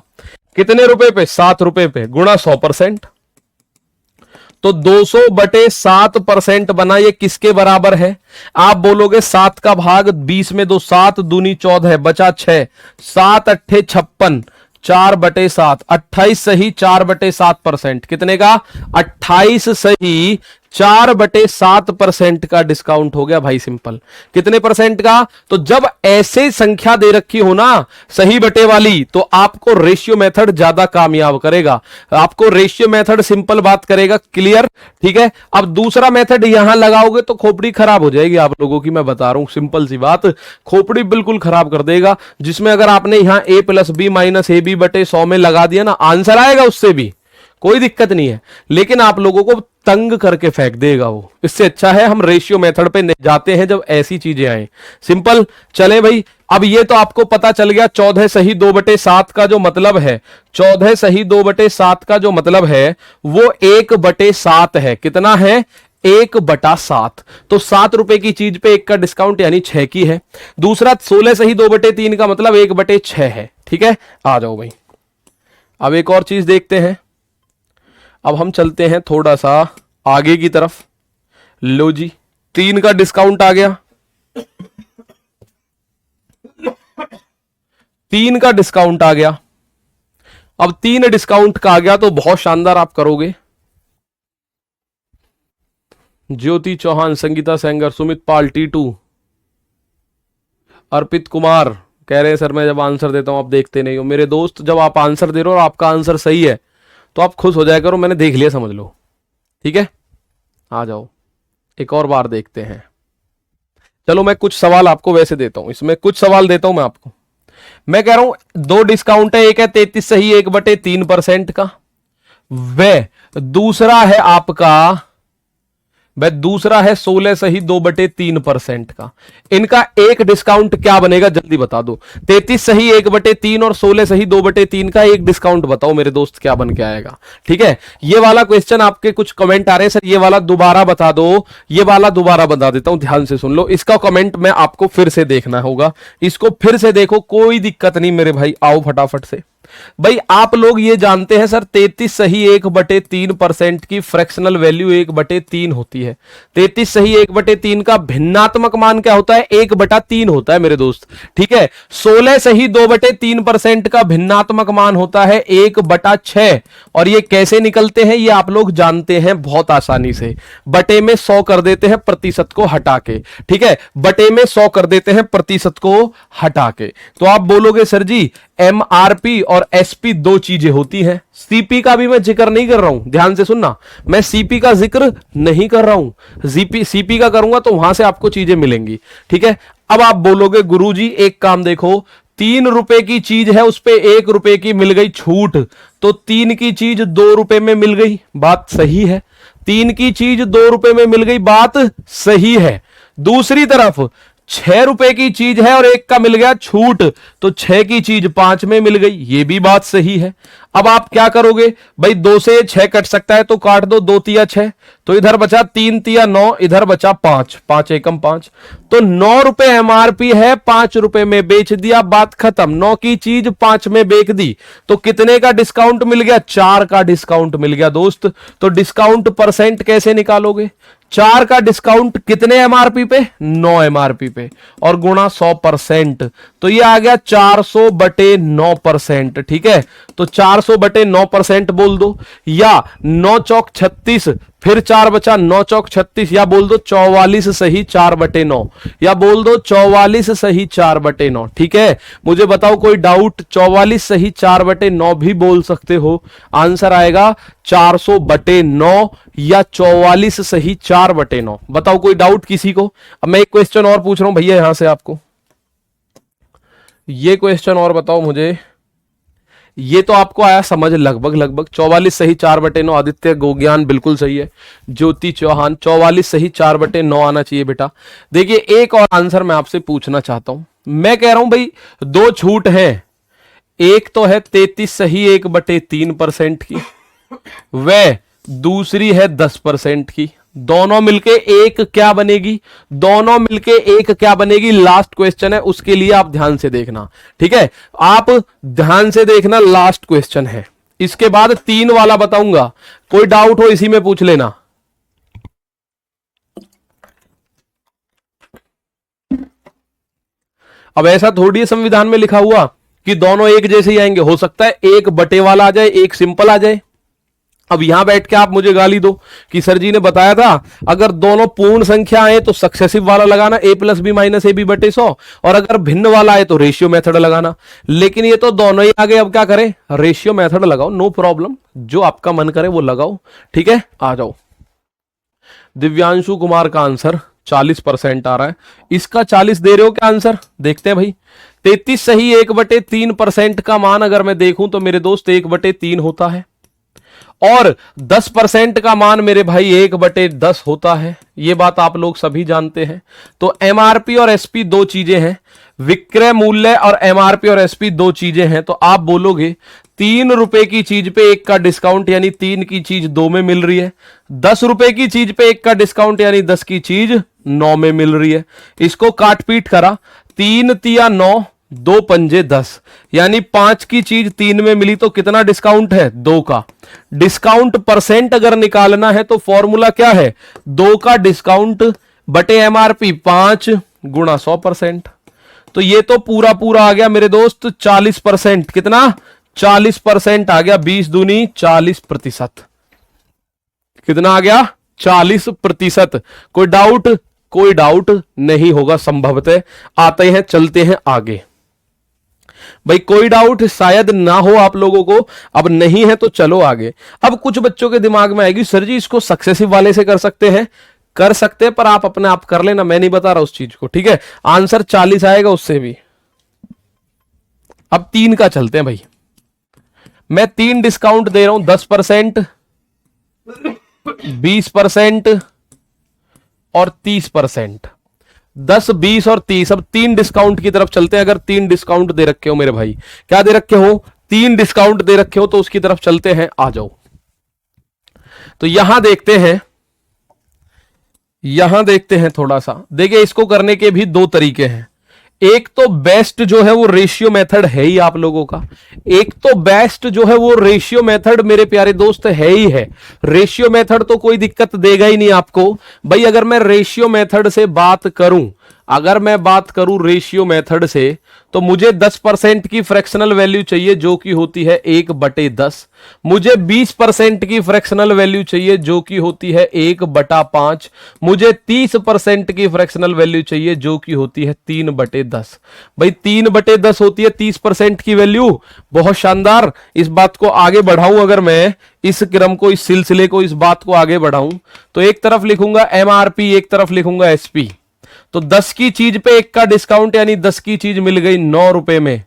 कितने रुपए पे 7 रुपए पे, गुणा 100%, तो 200/7% बना। ये किसके बराबर है, आप बोलोगे 7 का भाग 20 में दो, 7 दूनी 14 बचा 6, 7 अट्ठे 56, 4/7, 28 सही 4/7%, कितने का 28 सही 4/7% का डिस्काउंट हो गया भाई। सिंपल, कितने परसेंट का, तो जब ऐसे संख्या दे रखी हो ना सही बटे वाली, तो आपको रेशियो मेथड ज्यादा कामयाब करेगा, आपको रेशियो मेथड सिंपल बात करेगा। क्लियर, ठीक है। अब दूसरा मेथड यहां लगाओगे तो खोपड़ी खराब हो जाएगी आप लोगों की, मैं बता रहा हूं सिंपल सी बात, खोपड़ी बिल्कुल खराब कर देगा। जिसमें अगर आपने यहां a + b - ab/100 में लगा दिया ना, आंसर आएगा उससे भी, कोई दिक्कत नहीं है, लेकिन आप लोगों को तंग करके फेंक देगा वो। इससे अच्छा है हम रेशियो मेथड पे जाते हैं जब ऐसी चीजें आए। सिंपल, चले भाई। अब ये तो आपको पता चल गया 14 सही 2/7 का जो मतलब है, 14 सही 2/7 का जो मतलब है वो 1/7 है। कितना है 1/7, तो 7 रुपए की चीज पे 1 का डिस्काउंट यानी 6 की है। दूसरा 16 सही 2/3 का मतलब 1/6 है। ठीक है, आ जाओ भाई। अब एक और चीज देखते हैं, अब हम चलते हैं थोड़ा सा आगे की तरफ। लो जी, 3 का डिस्काउंट आ गया, 3 का डिस्काउंट आ गया। अब 3 डिस्काउंट का आ गया तो बहुत शानदार आप करोगे। ज्योति चौहान, संगीता सेंगर, सुमित पाल, टीटू, अर्पित कुमार कह रहे हैं सर मैं जब आंसर देता हूं आप देखते नहीं हो। मेरे दोस्त, जब आप आंसर दे रहे हो और आपका आंसर सही है तो आप खुश हो जाया करो, मैंने देख लिया समझ लो। ठीक है, आ जाओ एक और बार देखते हैं। चलो मैं कुछ सवाल आपको वैसे देता हूं, इसमें कुछ सवाल देता हूं मैं आपको। मैं कह रहा हूं 2 डिस्काउंट है, एक है 33 सही 1/3% का, व दूसरा है आपका, वह दूसरा है 16 सही 2/3% का। इनका एक डिस्काउंट क्या बनेगा जल्दी बता दो। 33 सही 1/3 और 16 सही 2/3 का एक डिस्काउंट बताओ मेरे दोस्त, क्या बन के आएगा। ठीक है, ये वाला क्वेश्चन आपके कुछ कमेंट आ रहे हैं सर ये वाला दोबारा बता दो, ये वाला दोबारा बता देता हूं, ध्यान से सुन लो। इसका कमेंट में आपको फिर से देखना होगा, इसको फिर से देखो, कोई दिक्कत नहीं मेरे भाई, आओ फटाफट से। भाई आप लोग ये जानते हैं सर 33 सही 1/3% की फ्रैक्शनल वैल्यू 1/3 होती है। 33 सही 1/3 का भिन्नात्मक मान क्या होता है? 1/3 होता है मेरे दोस्त। ठीक है, 16 सही 2/3% का भिन्नात्मक मान होता है 1/6। और ये कैसे निकलते हैं ये आप लोग जानते हैं बहुत आसानी से, बटे में 100 कर देते हैं प्रतिशत को हटा के। ठीक है, बटे में 100 कर देते हैं प्रतिशत को हटा के। तो आप बोलोगे सर जी एमआरपी और एसपी दो चीजें होती हैं। सीपी का भी मैं जिक्र नहीं कर रहा हूं, ध्यान से सुनना, मैं सीपी का जिक्र नहीं कर रहा हूं। सीपी का करूंगा तो वहां से आपको चीजें मिलेंगी। ठीक है, अब आप बोलोगे गुरुजी एक काम देखो, 3 रुपए की चीज है, उस पे 1 रुपए की मिल गई छूट, तो 3 की चीज 2 रुपए में मिल गई, बात सही है। 3 की चीज 2 रुपए में मिल गई, बात सही है। दूसरी तरफ 6 रुपए की चीज है और 1 का मिल गया छूट, तो 6 की चीज 5 में मिल गई, ये भी बात सही है। अब आप क्या करोगे भाई, 2 से 6 कट सकता है तो काट दो, 2 तिया 6, तो इधर बचा 3 तिया 9, इधर बचा 5, 5 एकम 5, तो 9 रुपए एमआरपी है, 5 रुपए में बेच दिया, बात खत्म। 9 की चीज 5 में बेच दी, तो कितने का डिस्काउंट मिल गया? 4 का डिस्काउंट मिल गया दोस्त। तो डिस्काउंट परसेंट कैसे निकालोगे? 4 का डिस्काउंट कितने एमआरपी पे? 9 एमआरपी पे, और गुणा 100%, तो ये आ गया 400/9%। ठीक है, तो 400/9% बोल दो, या 9 चौक 36, फिर 4 बचा, 9 चौक 36, या बोल दो 44 सही 4/9, या बोल दो 44 सही 4/9। ठीक है, मुझे बताओ कोई डाउट? 44 सही 4/9 भी बोल सकते हो, आंसर आएगा 400/9 या 44 सही 4/9। बताओ कोई डाउट किसी को? अब मैं एक क्वेश्चन और पूछ रहा हूं भैया यहां से आपको, ये क्वेश्चन और बताओ मुझे, ये तो आपको आया समझ लगभग लगभग। 44 सही 4/9, आदित्य गोज्ञान बिल्कुल सही है। ज्योति चौहान 44 सही 4/9 आना चाहिए बेटा। देखिए एक और आंसर मैं आपसे पूछना चाहता हूं, मैं कह रहा हूं भाई दो छूट है, एक तो है 33 सही 1/3% की, वह दूसरी है 10% की। दोनों मिलके एक क्या बनेगी? दोनों मिलके एक क्या बनेगी? लास्ट क्वेश्चन है, उसके लिए आप ध्यान से देखना। ठीक है, आप ध्यान से देखना, लास्ट क्वेश्चन है, इसके बाद 3 वाला बताऊंगा। कोई डाउट हो इसी में पूछ लेना। अब ऐसा थोड़ी है संविधान में लिखा हुआ कि दोनों एक जैसे ही आएंगे, हो सकता है एक बटे वाला आ जाए, एक सिंपल आ जाए। अब यहां बैठ के आप मुझे गाली दो कि सर जी ने बताया था अगर दोनों पूर्ण संख्या आए तो सक्सेसिव वाला लगाना, a + b - ab/100, और अगर भिन्न वाला आए तो रेशियो मेथड लगाना। लेकिन ये तो दोनों ही आ गए, अब क्या करें? रेशियो मेथड लगाओ, नो प्रॉब्लम, जो आपका मन करे वो लगाओ। ठीक है, आ जाओ। दिव्यांशु कुमार का आंसर 40% आ रहा है, इसका 40 दे रहे हो क्या आंसर? देखते हैं भाई। 33 सही 1/3% का मान अगर मैं देखूं तो मेरे दोस्त 1/3 होता है, और 10% का मान मेरे भाई 1/10 होता है। ये बात आप लोग सभी जानते हैं। तो एमआरपी और एसपी दो चीजें हैं, विक्रय मूल्य और एमआरपी और एसपी दो चीजें हैं। तो आप बोलोगे 3 रुपए की चीज पे 1 का डिस्काउंट, यानी 3 की चीज 2 में मिल रही है। 10 रुपए की चीज पे 1 का डिस्काउंट, यानी 10 की चीज 9 में मिल रही है। इसको काट पीट करा, 3 तिया 9, 2 पंजे 10, यानी 5 की चीज 3 में मिली, तो कितना डिस्काउंट है? 2 का। डिस्काउंट परसेंट अगर निकालना है तो फॉर्मूला क्या है? 2 का डिस्काउंट बटे एमआरपी 5 गुणा 100%। तो ये तो पूरा पूरा आ गया मेरे दोस्त 40%। कितना? 40% आ गया, 20 दूनी 40%। कितना आ गया? 40%। कोई डाउट? कोई डाउट नहीं होगा संभवतः। आते हैं, चलते हैं आगे। भाई कोई डाउट शायद ना हो आप लोगों को, अब नहीं है तो चलो आगे। अब कुछ बच्चों के दिमाग में आएगी सर जी इसको सक्सेसिव वाले से कर सकते हैं। कर सकते हैं, पर आप अपने आप कर लेना, मैं नहीं बता रहा उस चीज को। ठीक है, आंसर 40 आएगा उससे भी। अब 3 का चलते हैं भाई। मैं 3 डिस्काउंट दे रहा हूं, 10%, 20% और 30%। 10, 20 और 30। अब 3 डिस्काउंट की तरफ चलते हैं। अगर 3 डिस्काउंट दे रखे हो मेरे भाई, क्या दे रखे हो? 3 डिस्काउंट दे रखे हो, तो उसकी तरफ चलते हैं, आ जाओ। तो यहां देखते हैं, यहां देखते हैं थोड़ा सा। देखिए इसको करने के भी 2 तरीके हैं। एक तो बेस्ट जो है वो रेशियो मेथड है ही आप लोगों का, एक तो बेस्ट जो है वो रेशियो मेथड मेरे प्यारे दोस्त है ही है। रेशियो मेथड तो कोई दिक्कत देगा ही नहीं आपको भाई। अगर मैं रेशियो मेथड से बात करूं, अगर मैं बात करूं रेशियो मेथड से, तो मुझे 10% की फ्रैक्शनल वैल्यू चाहिए जो कि होती है 1/10। मुझे 20% की फ्रैक्शनल वैल्यू चाहिए जो कि होती है 1/5। मुझे 30% की फ्रैक्शनल वैल्यू चाहिए जो कि होती है 3/10। भाई 3/10 होती है 30% की वैल्यू। बहुत शानदार। इस बात को आगे बढ़ाऊं, अगर मैं इस क्रम को, इस सिलसिले को, इस बात को आगे बढ़ाऊं, तो एक तरफ लिखूंगा एमआरपी, एक तरफ लिखूंगा एसपी। तो 10 की चीज पे 1 का डिस्काउंट यानी 10 की चीज मिल गई 9 रुपए में।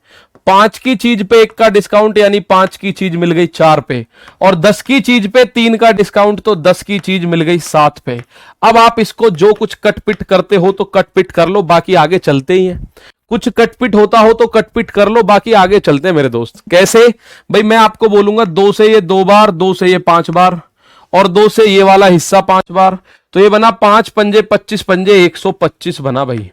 5 की चीज पे 1 का डिस्काउंट यानी 5 की चीज मिल गई 4 पे। और 10 की चीज पे 3 का डिस्काउंट तो 10 की चीज मिल गई 7 पे। अब आप इसको जो कुछ कटपिट करते हो तो कटपिट कर लो, बाकी आगे चलते ही हैं। कुछ कटपिट होता हो तो कटपिट कर लो, बाकी आगे चलते हैं मेरे दोस्त। कैसे भाई? मैं आपको बोलूंगा 2 से ये 2 बार, 2 से ये 5 बार, और 2 से ये वाला हिस्सा 5 बार। तो ये बना 5 पंजे 25 पंजे 125 बना भाई।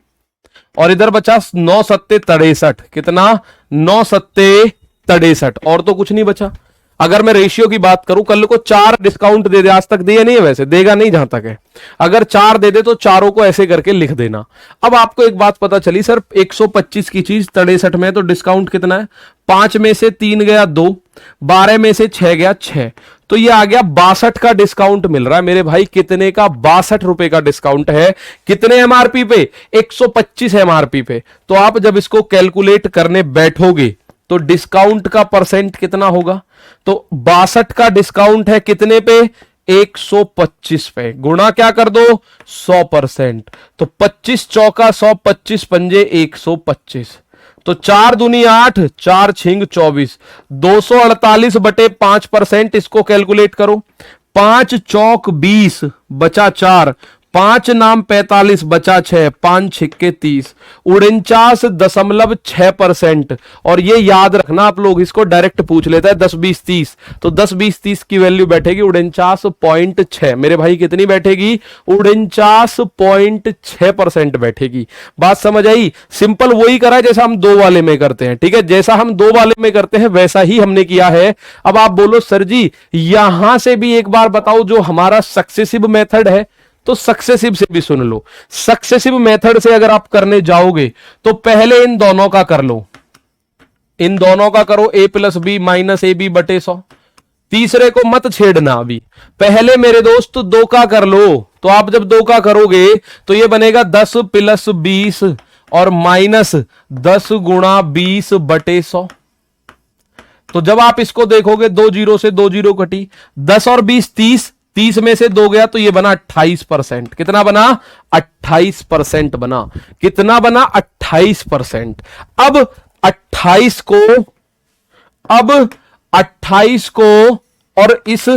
और इधर बचा 9 सत्ते 63। कितना? 9 सत्ते 63। और तो कुछ नहीं बचा। अगर मैं रेशियो की बात करूं, कल को 4 डिस्काउंट दे दे, आज तक दिया नहीं है, वैसे देगा नहीं जहां तक है। अगर 4 दे दे तो चारों को ऐसे करके लिख देना। अब आपको एक बात पता चली, सर 125 की चीज 63 में, तो डिस्काउंट कितना है? 5 में से 3 गया 2, 12 में से 6 गया 6, तो ये आ गया 62 का डिस्काउंट मिल रहा है मेरे भाई। कितने का? 62 रुपए का डिस्काउंट है। कितने एमआरपी पे? 125 एमआरपी पे। तो आप जब इसको कैलकुलेट करने बैठोगे तो डिस्काउंट का परसेंट कितना होगा? तो 62 का डिस्काउंट है कितने पे? 125 पे। गुणा क्या कर दो? 100%। तो 25 चौका 100, 25 पंजे 125। तो 4 दूनी 8, 4 छिंग 24, 248/5%। इसको कैलकुलेट करो। 5 चौक 20 बचा 4, 5 नाम 45 बचा 6, 5 छिक्के 30, 49.6%। और ये याद रखना आप लोग, इसको डायरेक्ट पूछ लेता है 10 20 30। तो 10 20 30 की वैल्यू बैठेगी 49.6। मेरे भाई कितनी बैठेगी? 49.6% बैठेगी। बात समझ आई? सिंपल वही करा है जैसा हम 2 वाले में करते हैं। ठीक है, जैसा हम 2 वाले में करते हैं वैसा ही हमने किया है। अब आप बोलो सर जी यहां से भी एक बार बताओ, जो हमारा सक्सेसिव मेथड है, तो सक्सेसिव से भी सुन लो। सक्सेसिव मेथड से अगर आप करने जाओगे तो पहले इन दोनों का कर लो, इन दोनों का करो, a + b - ab/100। तीसरे को मत छेड़ना अभी, पहले मेरे दोस्त 2 का कर लो। तो आप जब 2 का करोगे तो ये बनेगा 10 + 20 और -10 × 20/100। तो जब आप इसको देखोगे 2 0 से 2 0 कटी, 10 और 20 30, 30 में से 2 गया तो ये बना 28%। कितना बना? 28% बना। कितना बना? 28%। अब 28 को, अब 28 को और इस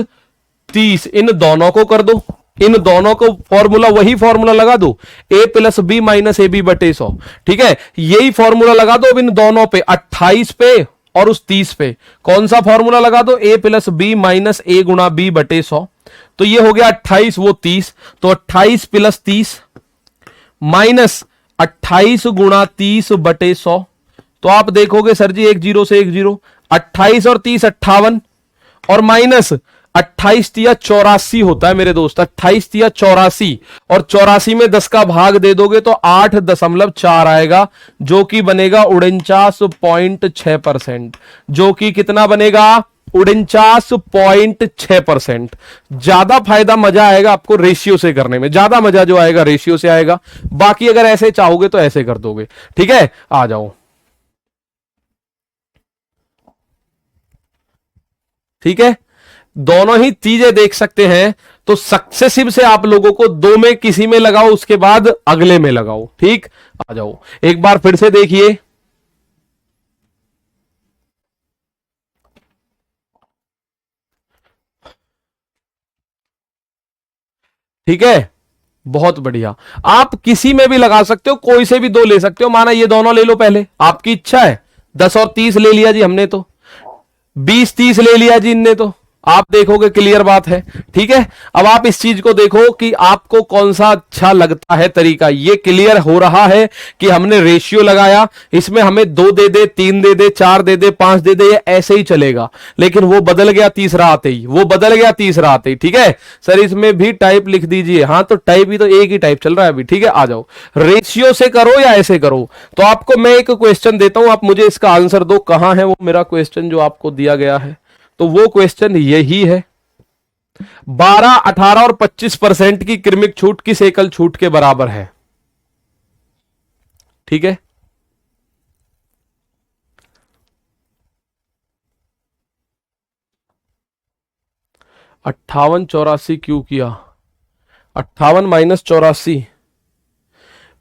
30, इन दोनों को कर दो। इन दोनों को फॉर्मूला, वही फॉर्मूला लगा दो, a + b - ab/100। ठीक है, यही फॉर्मूला लगा दो अब इन दोनों पे, 28 पे और उस 30 पे। कौन सा फॉर्मूला लगा दो? a + b - a × b/100। तो ये हो गया 28, वो 30। तो 28 + 30 -28 × 30/100। तो आप देखोगे सर जी 1 0 से 1 0, 28 और 30 58, और -28 × 84 होता है मेरे दोस्त। 28 × 84, और 84 में 10 का भाग दे दोगे तो 8.4 आएगा, जो कि बनेगा 49.6%। जो कि कितना बनेगा? 49.6%। ज्यादा फायदा, मजा आएगा आपको रेशियो से करने में। ज्यादा मजा जो आएगा रेशियो से आएगा। बाकी अगर ऐसे चाहोगे तो ऐसे कर दोगे। ठीक है, आ जाओ। ठीक है, दोनों ही चीजें देख सकते हैं। तो सक्सेसिव से आप लोगों को 2 में किसी में लगाओ, उसके बाद अगले में लगाओ। ठीक, आ जाओ एक बार फिर से देखिए। ठीक है, बहुत बढ़िया। आप किसी में भी लगा सकते हो, कोई से भी 2 ले सकते हो। माना ये दोनों ले लो, पहले आपकी इच्छा है। 10 और 30 ले लिया जी हमने, तो 20 30 ले लिया जी इनने, तो आप देखोगे क्लियर बात है, ठीक है। अब आप इस चीज को देखो कि आपको कौन सा अच्छा लगता है तरीका। ये क्लियर हो रहा है कि हमने रेशियो लगाया, इसमें हमें 2 दे दे, 3 दे दे, 4 दे दे, 5 दे दे, ये ऐसे ही चलेगा। लेकिन वो बदल गया तीसरा आते ही, वो बदल गया तीसरा आते ही, ठीक है। सर इसमें भी टाइप लिख दीजिए। हाँ तो टाइप ही तो एक ही टाइप चल रहा है अभी, ठीक है। आ जाओ, रेशियो से करो या ऐसे करो। तो आपको मैं एक क्वेश्चन देता हूं, आप मुझे इसका आंसर दो। कहां है वो मेरा क्वेश्चन जो आपको दिया गया है? तो वो क्वेश्चन यही है, 12, 18 और 25% की क्रमिक छूट किस एकल छूट के बराबर है? ठीक है, 58 84 क्यों किया? 58 माइनस 84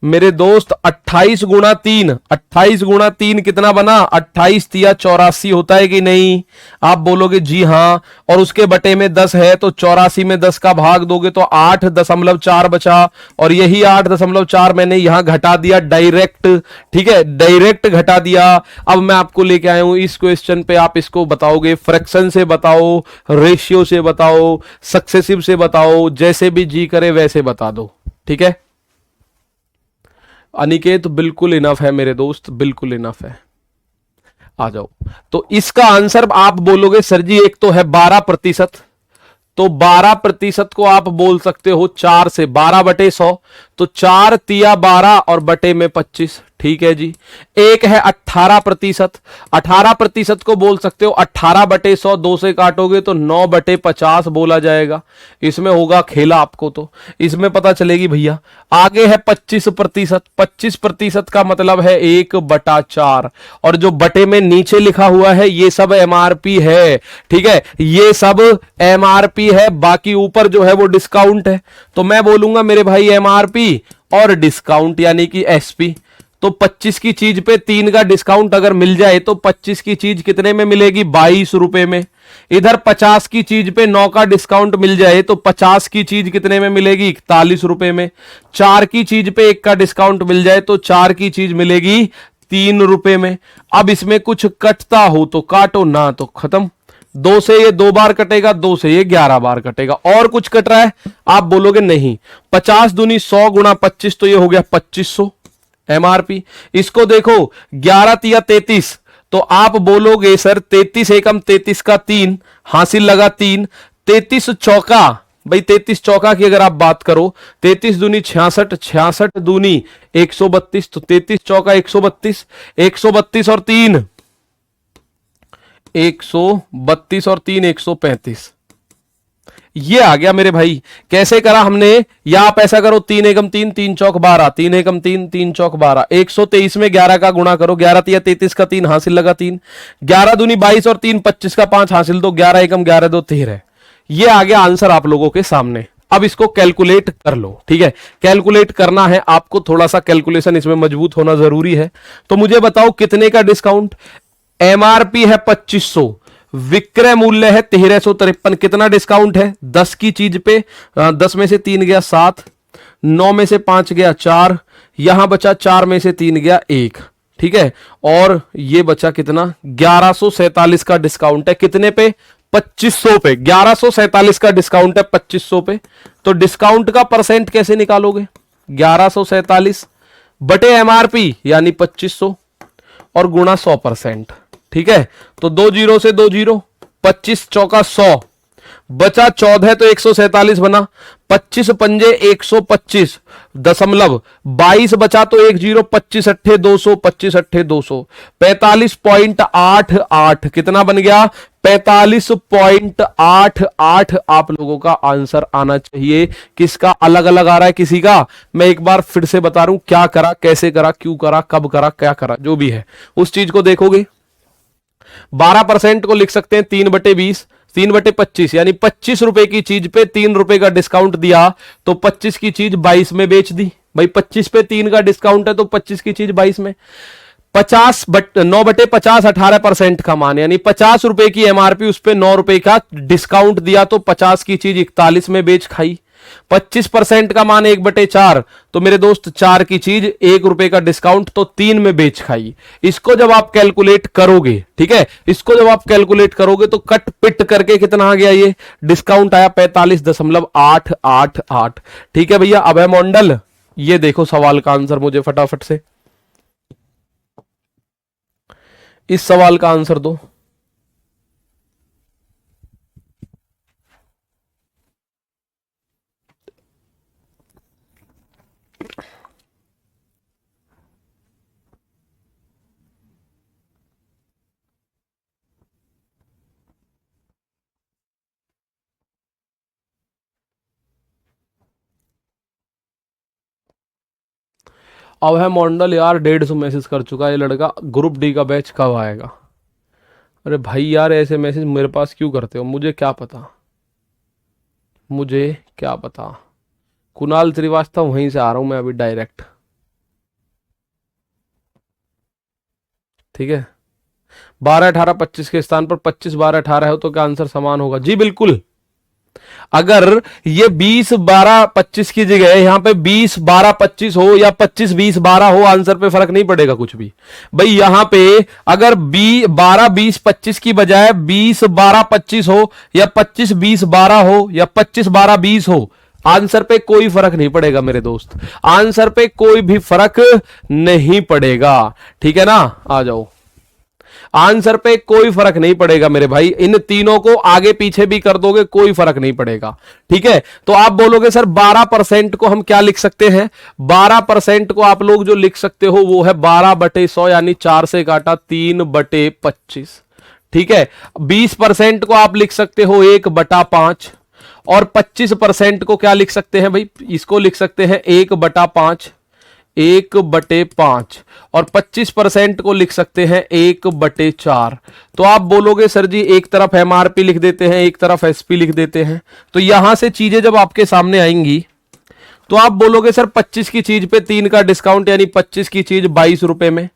मेरे दोस्त 28 गुणा 3, 28 गुणा 3 कितना बना? 28 तिया 84 होता है कि नहीं? आप बोलोगे जी हां, और उसके बटे में 10 है तो 84 में 10 का भाग दोगे तो 8.4 बचा, और यही 8.4 मैंने यहां घटा दिया डायरेक्ट, ठीक है, डायरेक्ट घटा दिया। अब मैं आपको लेके आया हूं इस क्वेश्चन पे, आप इसको बताओगे, फ्रैक्शन से बताओ, रेशियो से बताओ, सक्सेसिव से बताओ, जैसे भी जी करे वैसे बता दो, ठीक है। अनिकेत बिल्कुल इनफ है मेरे दोस्त, बिल्कुल इनफ है। आ जाओ, तो इसका आंसर आप बोलोगे सर जी एक तो है 12%, तो 12% को आप बोल सकते हो 4 से, 12/100, तो 4 तिया 12 और बटे में 25, ठीक है जी। एक है 18%, 18% को बोल सकते हो 18/100, 2 से काटोगे तो 9/50 बोला जाएगा। इसमें होगा खेला आपको, तो इसमें पता चलेगी भैया। आगे है 25%, 25% का मतलब है 1/4, और जो बटे में नीचे लिखा हुआ है ये सब एमआरपी है, ठीक है, ये सब एमआरपी है, बाकी ऊपर जो है वो डिस्काउंट है। तो मैं बोलूंगा मेरे भाई एमआरपी और डिस्काउंट यानी कि एसपी। तो 25 की चीज पे 3 का डिस्काउंट अगर मिल जाए तो 25 की चीज कितने में मिलेगी? 22 रुपए में। इधर 50 की चीज पे 9 का डिस्काउंट मिल जाए तो 50 की चीज कितने में मिलेगी? 41 रुपए में। 4 की चीज पे 1 का डिस्काउंट मिल जाए तो 4 की चीज मिलेगी 3 रुपए में। अब इसमें कुछ कटता हो तो काटो, ना तो खत्म। 2 से ये 2 बार कटेगा, 2 से ये 11 बार कटेगा। और कुछ कट रहा है? आप बोलोगे नहीं। 50 दूनी 100 गुणा 25 तो ये हो गया 2500 एमआरपी। इसको देखो 11 तिया 33, तो आप बोलोगे सर 33 एकम 33 का 3 हासिल लगा 3, 33 चौका, भाई 33 चौका की अगर आप बात करो, 33 दूनी 66, 66 दूनी 132, तो 33 चौका 132, 132 और 3 132 और 3 135। ये आ गया मेरे भाई। कैसे करा हमने? या आप ऐसा करो 3 एकम 3, 3 चौक 12, 3 एकम 3, 3 चौक 12, 123 में 11 का गुणा करो, 11 तिया 33 का 3 हासिल लगा 3, 11 दूनी 22 और 3 25 का 5 हासिल, तो 11 एकम 11 2 13। ये आ गया आंसर आप लोगों के सामने। अब इसको कैलकुलेट कर लो, ठीक है। कैलकुलेट करना है आपको, थोड़ा सा कैलकुलेशन इसमें मजबूत होना जरूरी है। तो मुझे बताओ कितने का डिस्काउंट? एमआरपी है 2500, विक्रय मूल्य है 1353, कितना डिस्काउंट है? 10 की चीज पे 10 में से 3 गया 7, 9 में से 5 गया 4, यहां बचा 4 में से 3 गया 1, ठीक है। और ये बचा कितना? 1147 का डिस्काउंट है, कितने पे? 2500 पे। 1147 का डिस्काउंट है 2500 पे। तो डिस्काउंट का परसेंट कैसे निकालोगे? 1147 बटे एमआरपी यानी 2500 और गुणा 100%, ठीक है। तो 2 जीरो से 2 जीरो, 25 चौका 100, बचा 14 तो 147 बना, 25 पंजे 125 दशमलव 22 बचा तो 1 जीरो, 25 अट्ठे 200, 25 अट्ठे 200, 45.88 कितना बन गया? 45.88 आप लोगों का आंसर आना चाहिए। किसका अलग अलग आ रहा है? किसी का? मैं एक बार फिर से बता रहा हूं, क्या करा, कैसे करा, क्यों करा, कब करा, क्या करा, जो भी है उस चीज को देखोगे। 12% को लिख सकते हैं 3/20, 3/25 यानी 25 रुपए की चीज पे 3 रुपए का डिस्काउंट दिया तो 25 की चीज 22 में बेच दी। भाई 25 पे 3 का डिस्काउंट है तो 25 की चीज 22 में। 9/50 18% का मान, यानी 50 रुपए की एमआरपी, उस पे 9 रुपए का डिस्काउंट दिया तो 50 की चीज 41 में बेच खाई। 25% का मान 1/4, तो मेरे दोस्त 4 की चीज 1 रुपए का डिस्काउंट तो 3 में बेच खाई। इसको जब आप कैलकुलेट करोगे, ठीक है, इसको जब आप कैलकुलेट करोगे तो कट पिट करके कितना आ गया, ये डिस्काउंट आया 45.888। ठीक है भैया। अब है मॉडल, ये देखो सवाल का आंसर मुझे फटाफट से, इस सवाल का आंसर दो। अब है मॉडल यार, 150 मैसेज कर चुका है ये लड़का, ग्रुप डी का बैच कब आएगा। अरे भाई यार, ऐसे मैसेज मेरे पास क्यों करते हो, मुझे क्या पता, मुझे क्या पता। कुणाल श्रीवास्तव, वहीं से आ रहा हूं मैं अभी डायरेक्ट, ठीक है। 12 18 25 के स्थान पर 25 12 18 है तो क्या आंसर समान होगा, जी बिल्कुल। अगर ये 20 12 25 की जगह यहां पे 20 12 25 हो या 25 20 12 हो, आंसर पे फर्क नहीं पड़ेगा कुछ भी भाई। यहां पे अगर 12 20 25 की बजाय 20 12 25 हो या 25 20 12 हो या 25 12 20 हो, आंसर पे कोई फर्क नहीं पड़ेगा मेरे दोस्त, आंसर पे कोई भी फर्क नहीं पड़ेगा, ठीक है ना। आ जाओ, आंसर पे कोई फर्क नहीं पड़ेगा मेरे भाई, इन तीनों को आगे पीछे भी कर दोगे कोई फर्क नहीं पड़ेगा, ठीक है। तो आप बोलोगे सर 12% को हम क्या लिख सकते हैं, 12% को आप लोग जो लिख सकते हो वो है 12/100, यानी 4 से काटा 3/25, ठीक है। 20% को आप लिख सकते हो 1/5, और 25% को क्या लिख सकते हैं भाई, इसको लिख सकते हैं 1/5, 1/5, और 25% को लिख सकते हैं 1/4। तो आप बोलोगे सर जी एक तरफ एमआरपी लिख देते हैं, एक तरफ एसपी लिख देते हैं, तो यहां से चीजें जब आपके सामने आएंगी तो आप बोलोगे सर 25 की चीज पे 3 का डिस्काउंट, यानी 25 की चीज 22 रुपए में,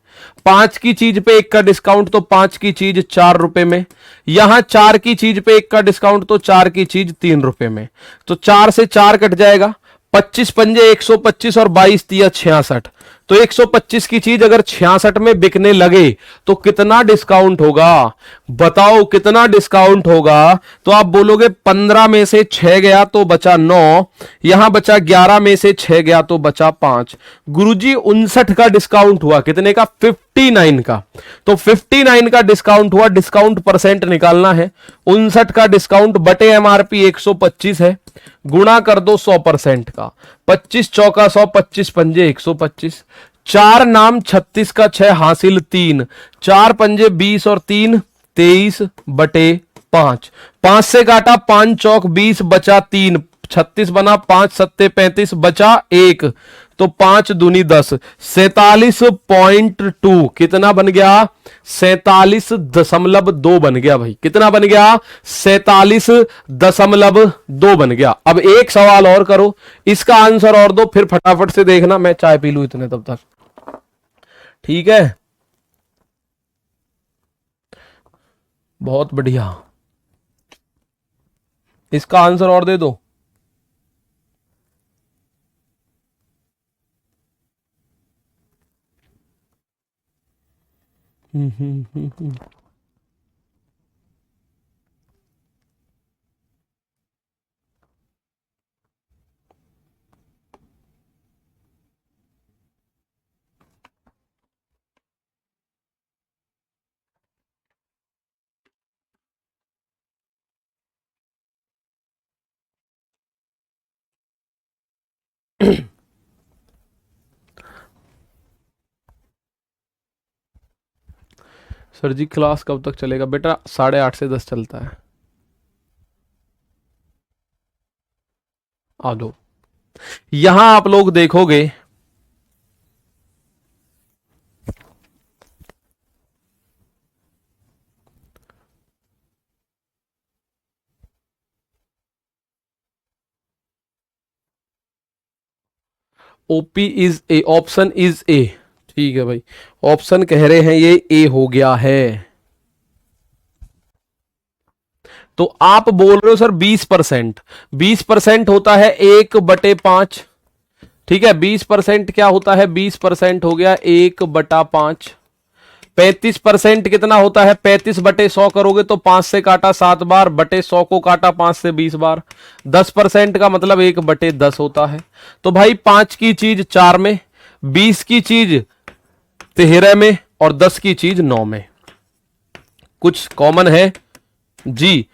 5 की चीज पे 1 का डिस्काउंट तो 5 की चीज 4 रुपए में, यहां 4 की चीज पे 1 का डिस्काउंट तो 4 की चीज 3 रुपए में, तो 4 से 4 कट जाएगा, 25 पंजे 125 और 22 तिया 66, तो 125 की चीज अगर 66 में बिकने लगे तो कितना डिस्काउंट होगा, बताओ कितना डिस्काउंट होगा। तो आप बोलोगे 15 में से 6 गया तो बचा 9, यहां बचा 11 में से 6 गया तो बचा 5, गुरुजी 59 का डिस्काउंट हुआ, कितने का, 59 का। तो 59 का डिस्काउंट हुआ, डिस्काउंट परसेंट निकालना है, 59 का डिस्काउंट बटे एमआरपी 125 है, गुणा कर दो 100% का, 25 चौका 100, 25 पंजे 125, 4 नाम 36 का 6 हासिल 3, 4 पंजे 20 और 3 23/5, 5 से काटा 5 चौक 20 बचा 3, 36 बना, 5 सत्ते 35 बचा 1, तो 5 दूनी 10, 47.2 कितना बन गया, 47.2 बन गया भाई, कितना बन गया, 47.2 बन गया। अब एक सवाल और करो, इसका आंसर और दो, फिर फटाफट से देखना, मैं चाय पी लूं इतने तब तक, ठीक है। बहुत बढ़िया, इसका आंसर और दे दो। सर जी क्लास कब तक चलेगा बेटा, 8:30 से 10 चलता है, आ दो। यहां आप लोग देखोगे OP is a, option is a, ठीक है भाई, ऑप्शन कह रहे हैं ये ए हो गया है, तो आप बोल रहे हो सर 20%। 20% होता है 1/5। ठीक है, 20% क्या होता है? 20% हो गया 1/5। 35% कितना होता है? 35/100 करोगे तो 5 से काटा 7 बार, बटे 100 को काटा 5 से 20 बार। 10% का मतलब 1/10 होता है। तो भाई 5 की चीज 4 में, 20 की चीज 13 में, और 10 की चीज 9 में। कुछ कॉमन है जी?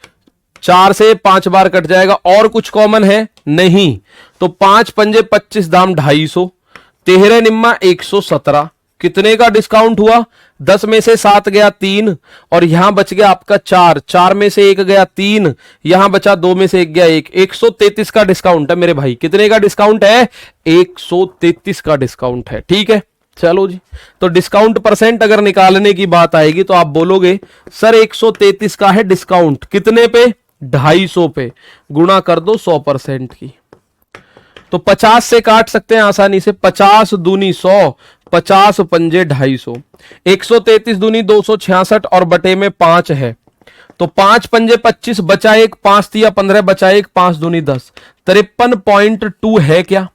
4 से 5 बार कट जाएगा। और कुछ कॉमन है? नहीं। तो 5 पंजे 25 दाम 250, 13 निम्मा 117। कितने का डिस्काउंट हुआ? 10 में से 7 गया 3, और यहां बच गया आपका 4। 4 में से 1 गया 3, यहां बचा 2 में से 1 गया 1। 133 का डिस्काउंट है मेरे भाई। कितने का डिस्काउंट है? 133 का डिस्काउंट है। ठीक है, चलो जी। तो डिस्काउंट परसेंट अगर निकालने की बात आएगी तो आप बोलोगे सर 133 का है डिस्काउंट, कितने पे? 250 पे। गुणा कर दो 100% की। तो 50 से काट सकते हैं आसानी से। 50 दूनी 100, 50 पंजे 250। 133 दूनी 266, और बटे में 5 है। तो 5 पंजे 25, बचा एक, 5 दिया 15, बचा एक, 5 दूनी 10। 53.2 है क्या?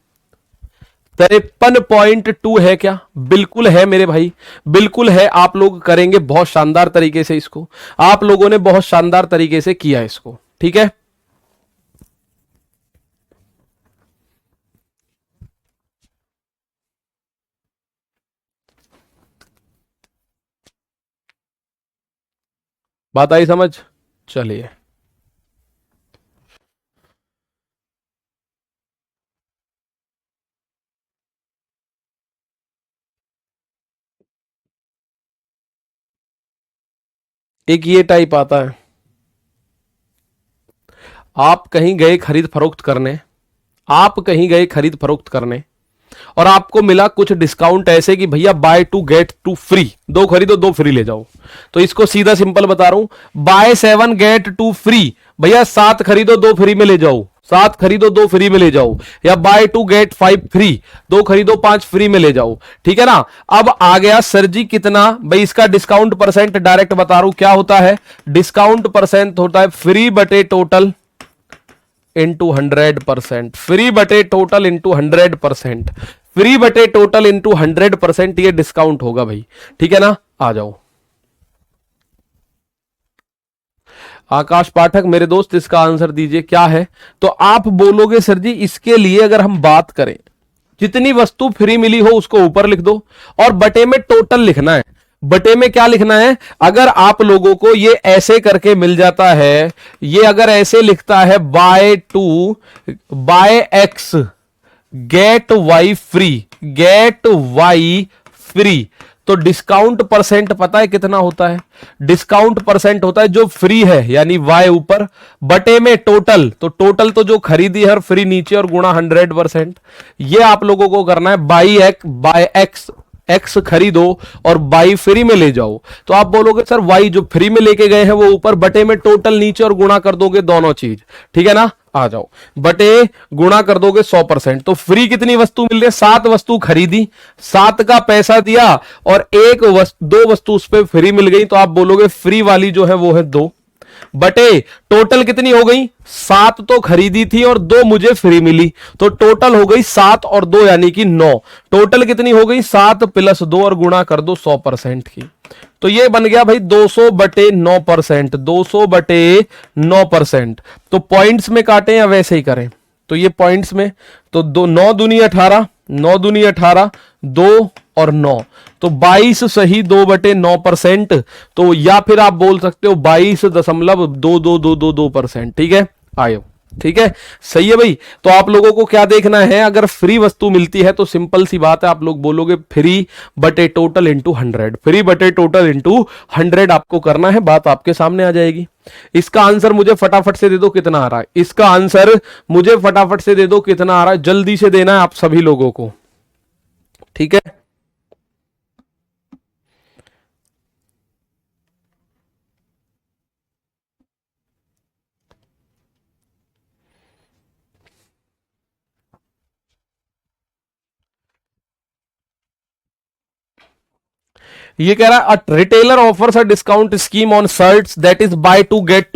53.2 है क्या? बिल्कुल है मेरे भाई, बिल्कुल है। आप लोग करेंगे बहुत शानदार तरीके से इसको। आप लोगों ने बहुत शानदार तरीके से किया इसको। ठीक है, बात आई समझ? चलिए, एक ये टाइप आता है। आप कहीं गए खरीद फरोख्त करने, आप कहीं गए खरीद फरोख्त करने, और आपको मिला कुछ डिस्काउंट ऐसे कि भैया buy two get two free, दो खरीदो दो फ्री ले जाओ। तो इसको सीधा सिंपल बता रहा हूं, बाय 7 गेट टू फ्री। भैया 7 खरीदो दो फ्री में ले जाओ, 7 खरीदो दो फ्री में ले जाओ। या बाय टू गेट 5 फ्री, दो खरीदो 5 फ्री में ले जाओ। ठीक है ना? अब आ गया सर जी कितना? भाई इसका डिस्काउंट परसेंट डायरेक्ट बता रहा हूं क्या होता है। डिस्काउंट परसेंट होता है फ्री बटे टोटल इंटू 100%। फ्री बटे टोटल इंटू 100%। फ्री बटे टोटल इंटू 100%, ये डिस्काउंट होगा भाई। ठीक है ना? आ जाओ आकाश पाठक मेरे दोस्त, इसका आंसर दीजिए क्या है। तो आप बोलोगे सर जी इसके लिए अगर हम बात करें, जितनी वस्तु फ्री मिली हो उसको ऊपर लिख दो, और बटे में टोटल लिखना है। बटे में क्या लिखना है? अगर आप लोगों को ये ऐसे करके मिल जाता है, ये अगर ऐसे लिखता है buy two, buy X get Y free, get Y free, तो डिस्काउंट परसेंट पता है कितना होता है? डिस्काउंट परसेंट होता है जो फ्री है यानी वाई ऊपर, बटे में टोटल, तो टोटल तो जो खरीदी है और फ्री नीचे, और गुणा 100%। ये आप लोगों को करना है। बाय एक्स, एक्स खरीदो और बाई फ्री में ले जाओ। तो आप बोलोगे सर वाई जो फ्री में लेके गए हैं वो ऊपर, बटे में टोटल नीचे, और गुणा कर दोगे दोनों चीज। ठीक है ना? आ जाओ, बटे गुणा कर दोगे 100%। तो फ्री कितनी वस्तु मिल रही है? 7 वस्तु खरीदी, 7 का पैसा दिया, और दो वस्तु उस पर फ्री मिल गई। तो आप बोलोगे फ्री वाली जो है वो है 2, बटे टोटल कितनी हो गई? 7 तो खरीदी थी और 2 मुझे फ्री मिली, तो टोटल हो गई 7 और 2 यानी कि 9। टोटल कितनी हो गई? 7 प्लस 2, और गुणा कर दो 100% की। तो ये बन गया भाई 200/9%। 200/9%। तो पॉइंट्स में काटें या वैसे ही करें? तो ये पॉइंट्स में, तो 9 दूनी 18, 9 दूनी 18, 2 और 9, तो 22 सही 2/9%। तो या फिर आप बोल सकते हो 22.2222%। ठीक है, आयो। ठीक है, सही है भाई। तो आप लोगों को क्या देखना है? अगर फ्री वस्तु मिलती है तो सिंपल सी बात है, आप लोग बोलोगे फ्री बटे टोटल इंटू 100। फ्री बटे टोटल इंटू 100 आपको करना है, बात आपके सामने आ जाएगी। इसका आंसर मुझे फटाफट से दे दो कितना आ रहा है। इसका आंसर मुझे फटाफट से दे दो कितना आ रहा है, जल्दी से देना है आप सभी लोगों को। ठीक है, ये कह रहा है a retailer offers a discount scheme on shirts that is buy 3 get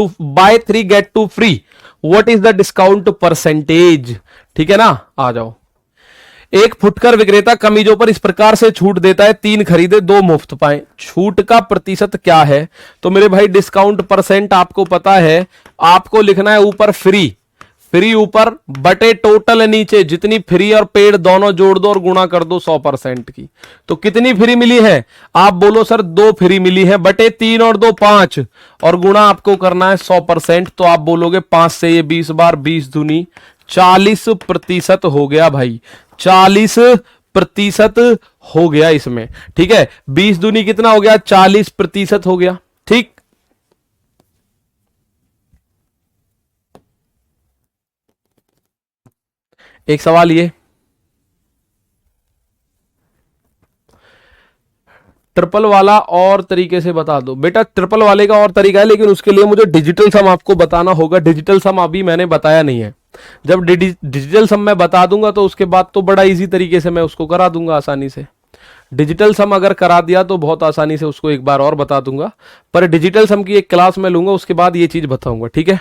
2 free, what is the discount percentage. ठीक है ना, आ जाओ। एक फुटकर विक्रेता कमीजों पर इस प्रकार से छूट देता है, 3 खरीदे 2 मुफ्त पाए, छूट का प्रतिशत क्या है। तो मेरे भाई डिस्काउंट परसेंट आपको पता है, आपको लिखना है ऊपर फ्री, फ्री ऊपर बटे टोटल नीचे, जितनी फ्री और पेड दोनों जोड़ दो और गुणा कर दो 100% की। तो कितनी फ्री मिली है, आप बोलो सर 2 फ्री मिली है, बटे 3 और 2 5, और गुणा आपको करना है 100%। तो आप बोलोगे 5 से ये 20 बार, 20 दूनी 40% हो गया भाई, 40% हो गया इसमें। ठीक है, 20 दूनी कितना हो गया, 40% हो गया। ठीक, एक सवाल ये, ट्रिपल वाला और तरीके से बता दो बेटा। ट्रिपल वाले का और तरीका है, लेकिन उसके लिए मुझे डिजिटल सम आपको बताना होगा। डिजिटल सम अभी मैंने बताया नहीं है, जब डिजिटल सम मैं बता दूंगा तो उसके बाद तो बड़ा इजी तरीके से मैं उसको करा दूंगा आसानी से। डिजिटल सम अगर करा दिया तो बहुत आसानी से उसको एक बार और बता दूंगा, पर डिजिटल सम की एक क्लास में लूंगा, उसके बाद ये चीज बताऊंगा। ठीक है,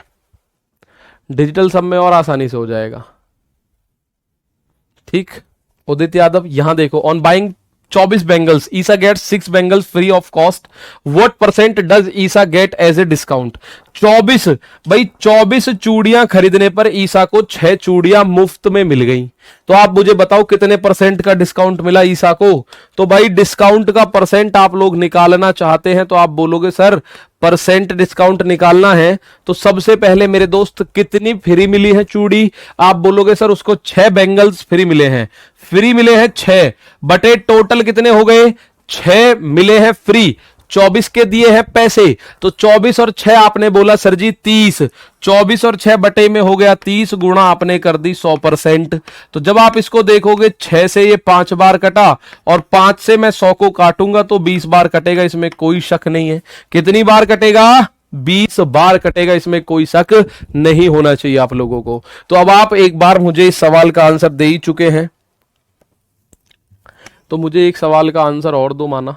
डिजिटल सम में और आसानी से हो जाएगा। ठीक, उदित यादव यहां देखो, on buying 24 bangles Isha get 6 bangles free of cost, what percent does Isha get as a discount. 24 भाई, 24 चूड़ियां खरीदने पर ईसा को 6 चूड़ियां मुफ्त में मिल गई। तो आप मुझे बताओ कितने परसेंट का डिस्काउंट मिला ईसा को। तो भाई डिस्काउंट का परसेंट आप लोग निकालना चाहते हैं तो आप बोलोगे सर परसेंट डिस्काउंट निकालना है तो सबसे पहले मेरे दोस्त कितनी फ्री मिली है चूड़ी। आप बोलोगे सर उसको 6 बेंगल्स फ्री मिले हैं, फ्री मिले हैं 6 बटे टोटल कितने हो गए, 6 मिले हैं फ्री, 24 के दिए हैं पैसे। तो 24 और 6 आपने बोला सर जी 30, 24 और 6 बटे में हो गया 30, गुणा आपने कर दी 100%। तो जब आप इसको देखोगे 6 से ये 5 बार कटा और 5 से मैं 100 को काटूंगा तो 20 बार कटेगा, इसमें कोई शक नहीं है। कितनी बार कटेगा, 20 बार कटेगा, इसमें कोई शक नहीं होना चाहिए आप लोगों को। तो अब आप एक बार मुझे इस सवाल का आंसर दे ही चुके हैं, तो मुझे एक सवाल का आंसर और दो माना।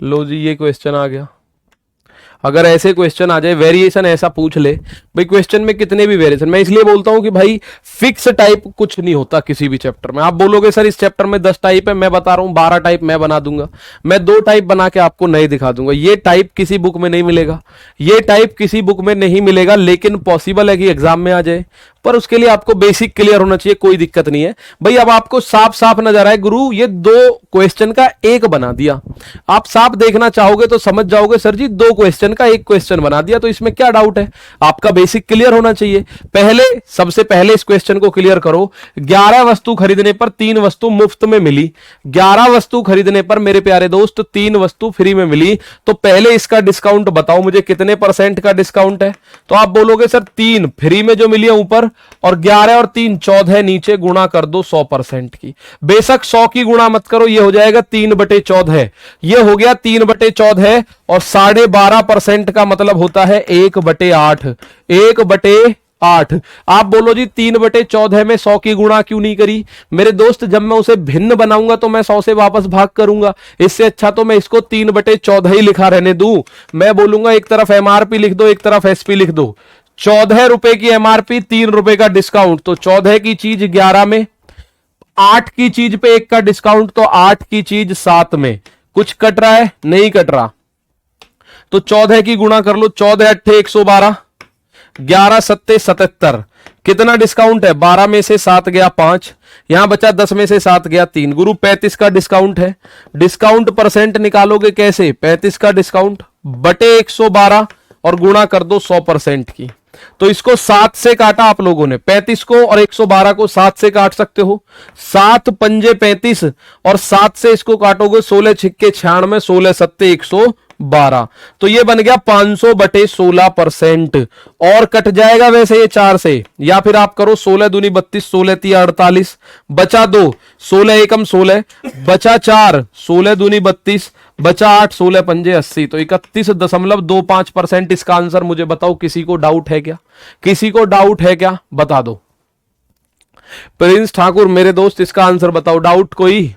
लो जी, ये क्वेश्चन आ गया। अगर ऐसे क्वेश्चन आ जाए, वेरिएशन ऐसा पूछ ले भाई, क्वेश्चन में कितने भी वेरिएशन, मैं इसलिए बोलता हूं कि भाई फिक्स टाइप कुछ नहीं होता किसी भी चैप्टर में। आप बोलोगे सर इस चैप्टर में 10 टाइप है, मैं बता रहा हूं 12 टाइप मैं बना दूंगा, मैं 2 टाइप बना के आपको नहीं दिखा दूंगा। ये टाइप किसी बुक में नहीं मिलेगा, ये टाइप किसी बुक में नहीं मिलेगा, लेकिन पॉसिबल है कि एग्जाम में आ जाए, पर उसके लिए आपको बेसिक क्लियर होना चाहिए, कोई दिक्कत नहीं है भाई। अब आपको साफ साफ नजर आए गुरु ये 2 क्वेश्चन का एक बना दिया, आप साफ देखना चाहोगे तो समझ जाओगे सर जी 2 क्वेश्चन का एक क्वेश्चन बना दिया, तो इसमें क्या डाउट है। आपका बेसिक क्लियर होना चाहिए। पहले सबसे पहले इस क्वेश्चन को क्लियर करो, 11 वस्तु खरीदने पर 3 वस्तु मुफ्त में मिली, 11 वस्तु खरीदने पर मेरे प्यारे दोस्त 3 वस्तु फ्री में मिली, तो पहले इसका डिस्काउंट बताओ मुझे कितने परसेंट का डिस्काउंट है। तो आप बोलोगे सर 3 फ्री में जो मिली है ऊपर, और 11 और 3 14 नीचे, गुणा कर दो 100% की। बेशक 100 की गुणा मत करो, ये हो जाएगा 3/14, ये हो गया 3/14, और 12.5% का मतलब होता है 1/8, 1/8। आप बोलो जी 3/14 में 100 की गुणा क्यों नहीं करी। मेरे दोस्त जब मैं उसे भिन्न बनाऊंगा तो मैं 100 से वापस भाग करूंगा, इससे अच्छा तो मैं इसको 3/14 ही लिखा रहने दूं। मैं बोलूंगा एक तरफ एमआरपी लिख दो, एक तरफ एसपी लिख दो। 14 रुपए की एमआरपी, 3 रुपए का डिस्काउंट, तो 14 की चीज 11 में, 8 की चीज पे 1 का डिस्काउंट, तो 8 की चीज 7 में। कुछ कट रहा है, नहीं कट रहा, तो 14 की गुणा कर लो, 14 8 112, 11 7 77, कितना डिस्काउंट है, 12 में से 7 गया 5, यहां बचा 10 में से 7 गया 3, गुरु 35 का डिस्काउंट है। डिस्काउंट परसेंट निकालोगे कैसे, 35 का डिस्काउंट बटे 112 और गुणा कर दो 100% की। तो इसको 7 से काटा आप लोगों ने, 35 को और 112 को 7 से काट सकते हो, 7 पंजे 35 और 7 से इसको काटोगे 16 छिक्के 96, 16 सत्ते 112, तो ये बन गया 500/16%। और कट जाएगा वैसे ये 4 से, या फिर आप करो 16 दूनी 32, 16 3 48, बचा 2, 16 एकम 16, बचा 4, 16 दूनी 32, बचा 8, 16 पंजे 80, तो 31.25% इसका आंसर। मुझे बताओ किसी को डाउट है क्या, किसी को डाउट है क्या, बता दो। प्रिंस ठाकुर मेरे दोस्त इसका आंसर बताओ, डाउट कोई?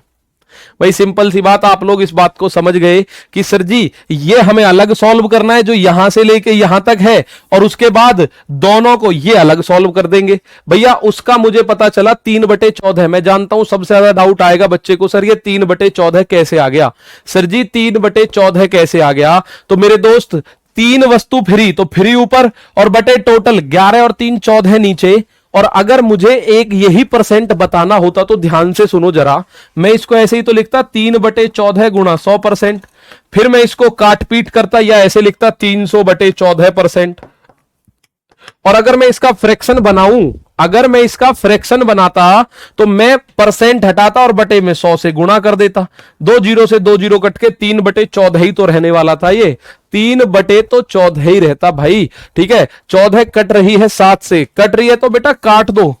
भाई सिंपल सी बात, आप लोग इस बात को समझ गए कि सर जी ये हमें अलग सॉल्व करना है जो यहां से लेके यहां तक है, और उसके बाद दोनों को ये अलग सॉल्व कर देंगे। भैया उसका मुझे पता चला 3/14। मैं जानता हूं सबसे ज्यादा डाउट आएगा बच्चे को, सर ये 3/14 कैसे आ गया? सर जी 3/14 कैसे आ गया? तो मेरे दोस्त 3 वस्तु फ्री, तो फ्री ऊपर और बटे टोटल 11 और 3 14 नीचे। और अगर मुझे एक यही परसेंट बताना होता तो ध्यान से सुनो जरा, मैं इसको ऐसे ही तो लिखता 3/14 गुणा 100%, फिर मैं इसको काट पीट करता या ऐसे लिखता 300/14%। और अगर मैं इसका फ्रैक्शन बनाऊं, अगर मैं इसका फ्रैक्शन बनाता तो मैं परसेंट हटाता और बटे में 100 से गुणा कर देता। 2 जीरो से 2 जीरो कट के 3/14 ही तो रहने वाला था, ये 3/14 ही रहता भाई। ठीक है, 14 कट रही है 7 से, कट रही है तो बेटा काट दो।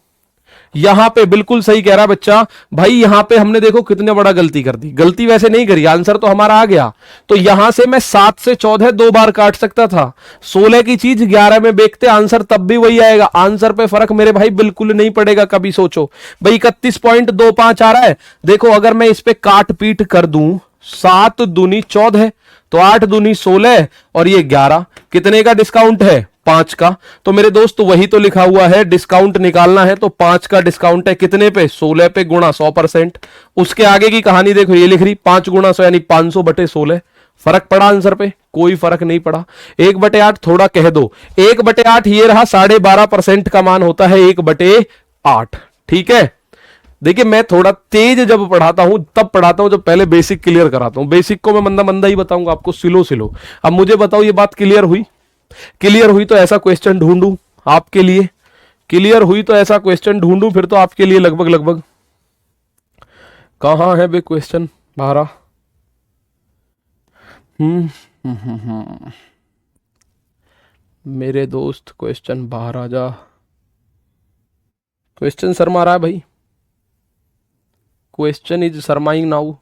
यहां पे बिल्कुल सही कह रहा बच्चा भाई, यहां पे हमने देखो कितने बड़ा गलती कर दी। गलती वैसे नहीं करी, आंसर तो हमारा आ गया। तो यहां से मैं 7 से 14 दो बार काट सकता था। 16 की चीज 11 में बेचते आंसर तब भी वही आएगा। आंसर पे फर्क मेरे भाई बिल्कुल नहीं पड़ेगा। कभी सोचो भाई 31.25 आ रहा है, देखो अगर मैं इस पे काट पीट कर दूं, 7 दूनी 14 तो 8 दूनी 16 और ये 11, कितने का डिस्काउंट है? 5 का। तो मेरे दोस्त वही तो लिखा हुआ है, डिस्काउंट निकालना है तो 5 का डिस्काउंट है कितने पे? 16 पे गुणा 100%। उसके आगे की कहानी देखो, ये लिख रही 5 गुणा 100 यानी 500/16। फर्क पड़ा आंसर पे? कोई फर्क नहीं पड़ा। 1/8 थोड़ा कह दो, 1/8 ये रहा 12.5% का मान होता है 1/8। ठीक है, देखिए मैं थोड़ा तेज जब पढ़ाता हूं तब पढ़ाता हूं जब पहले बेसिक क्लियर कराता हूं। बेसिक को मैं मंदा मंदा ही बताऊंगा आपको, सिलो सिलो। अब मुझे बताओ ये बात क्लियर हुई? क्लियर हुई तो ऐसा क्वेश्चन ढूंढूं आपके लिए, क्लियर हुई तो ऐसा क्वेश्चन ढूंढूं फिर तो आपके लिए लगभग लगभग। कहां है बे क्वेश्चन 12? मेरे दोस्त क्वेश्चन 12 जा, क्वेश्चन शर्मा रहा है भाई, क्वेश्चन इज शर्माइंग नाउ।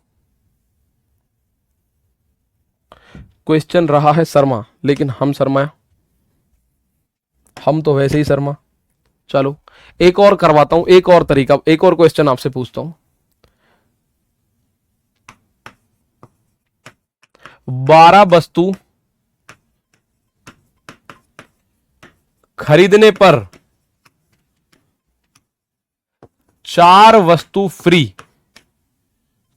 क्वेश्चन रहा है शर्मा, लेकिन हम शर्माया, हम तो वैसे ही शर्मा। चलो एक और करवाता हूं, एक और तरीका, एक और क्वेश्चन आपसे पूछता हूं। 12 वस्तु खरीदने पर 4 वस्तु फ्री,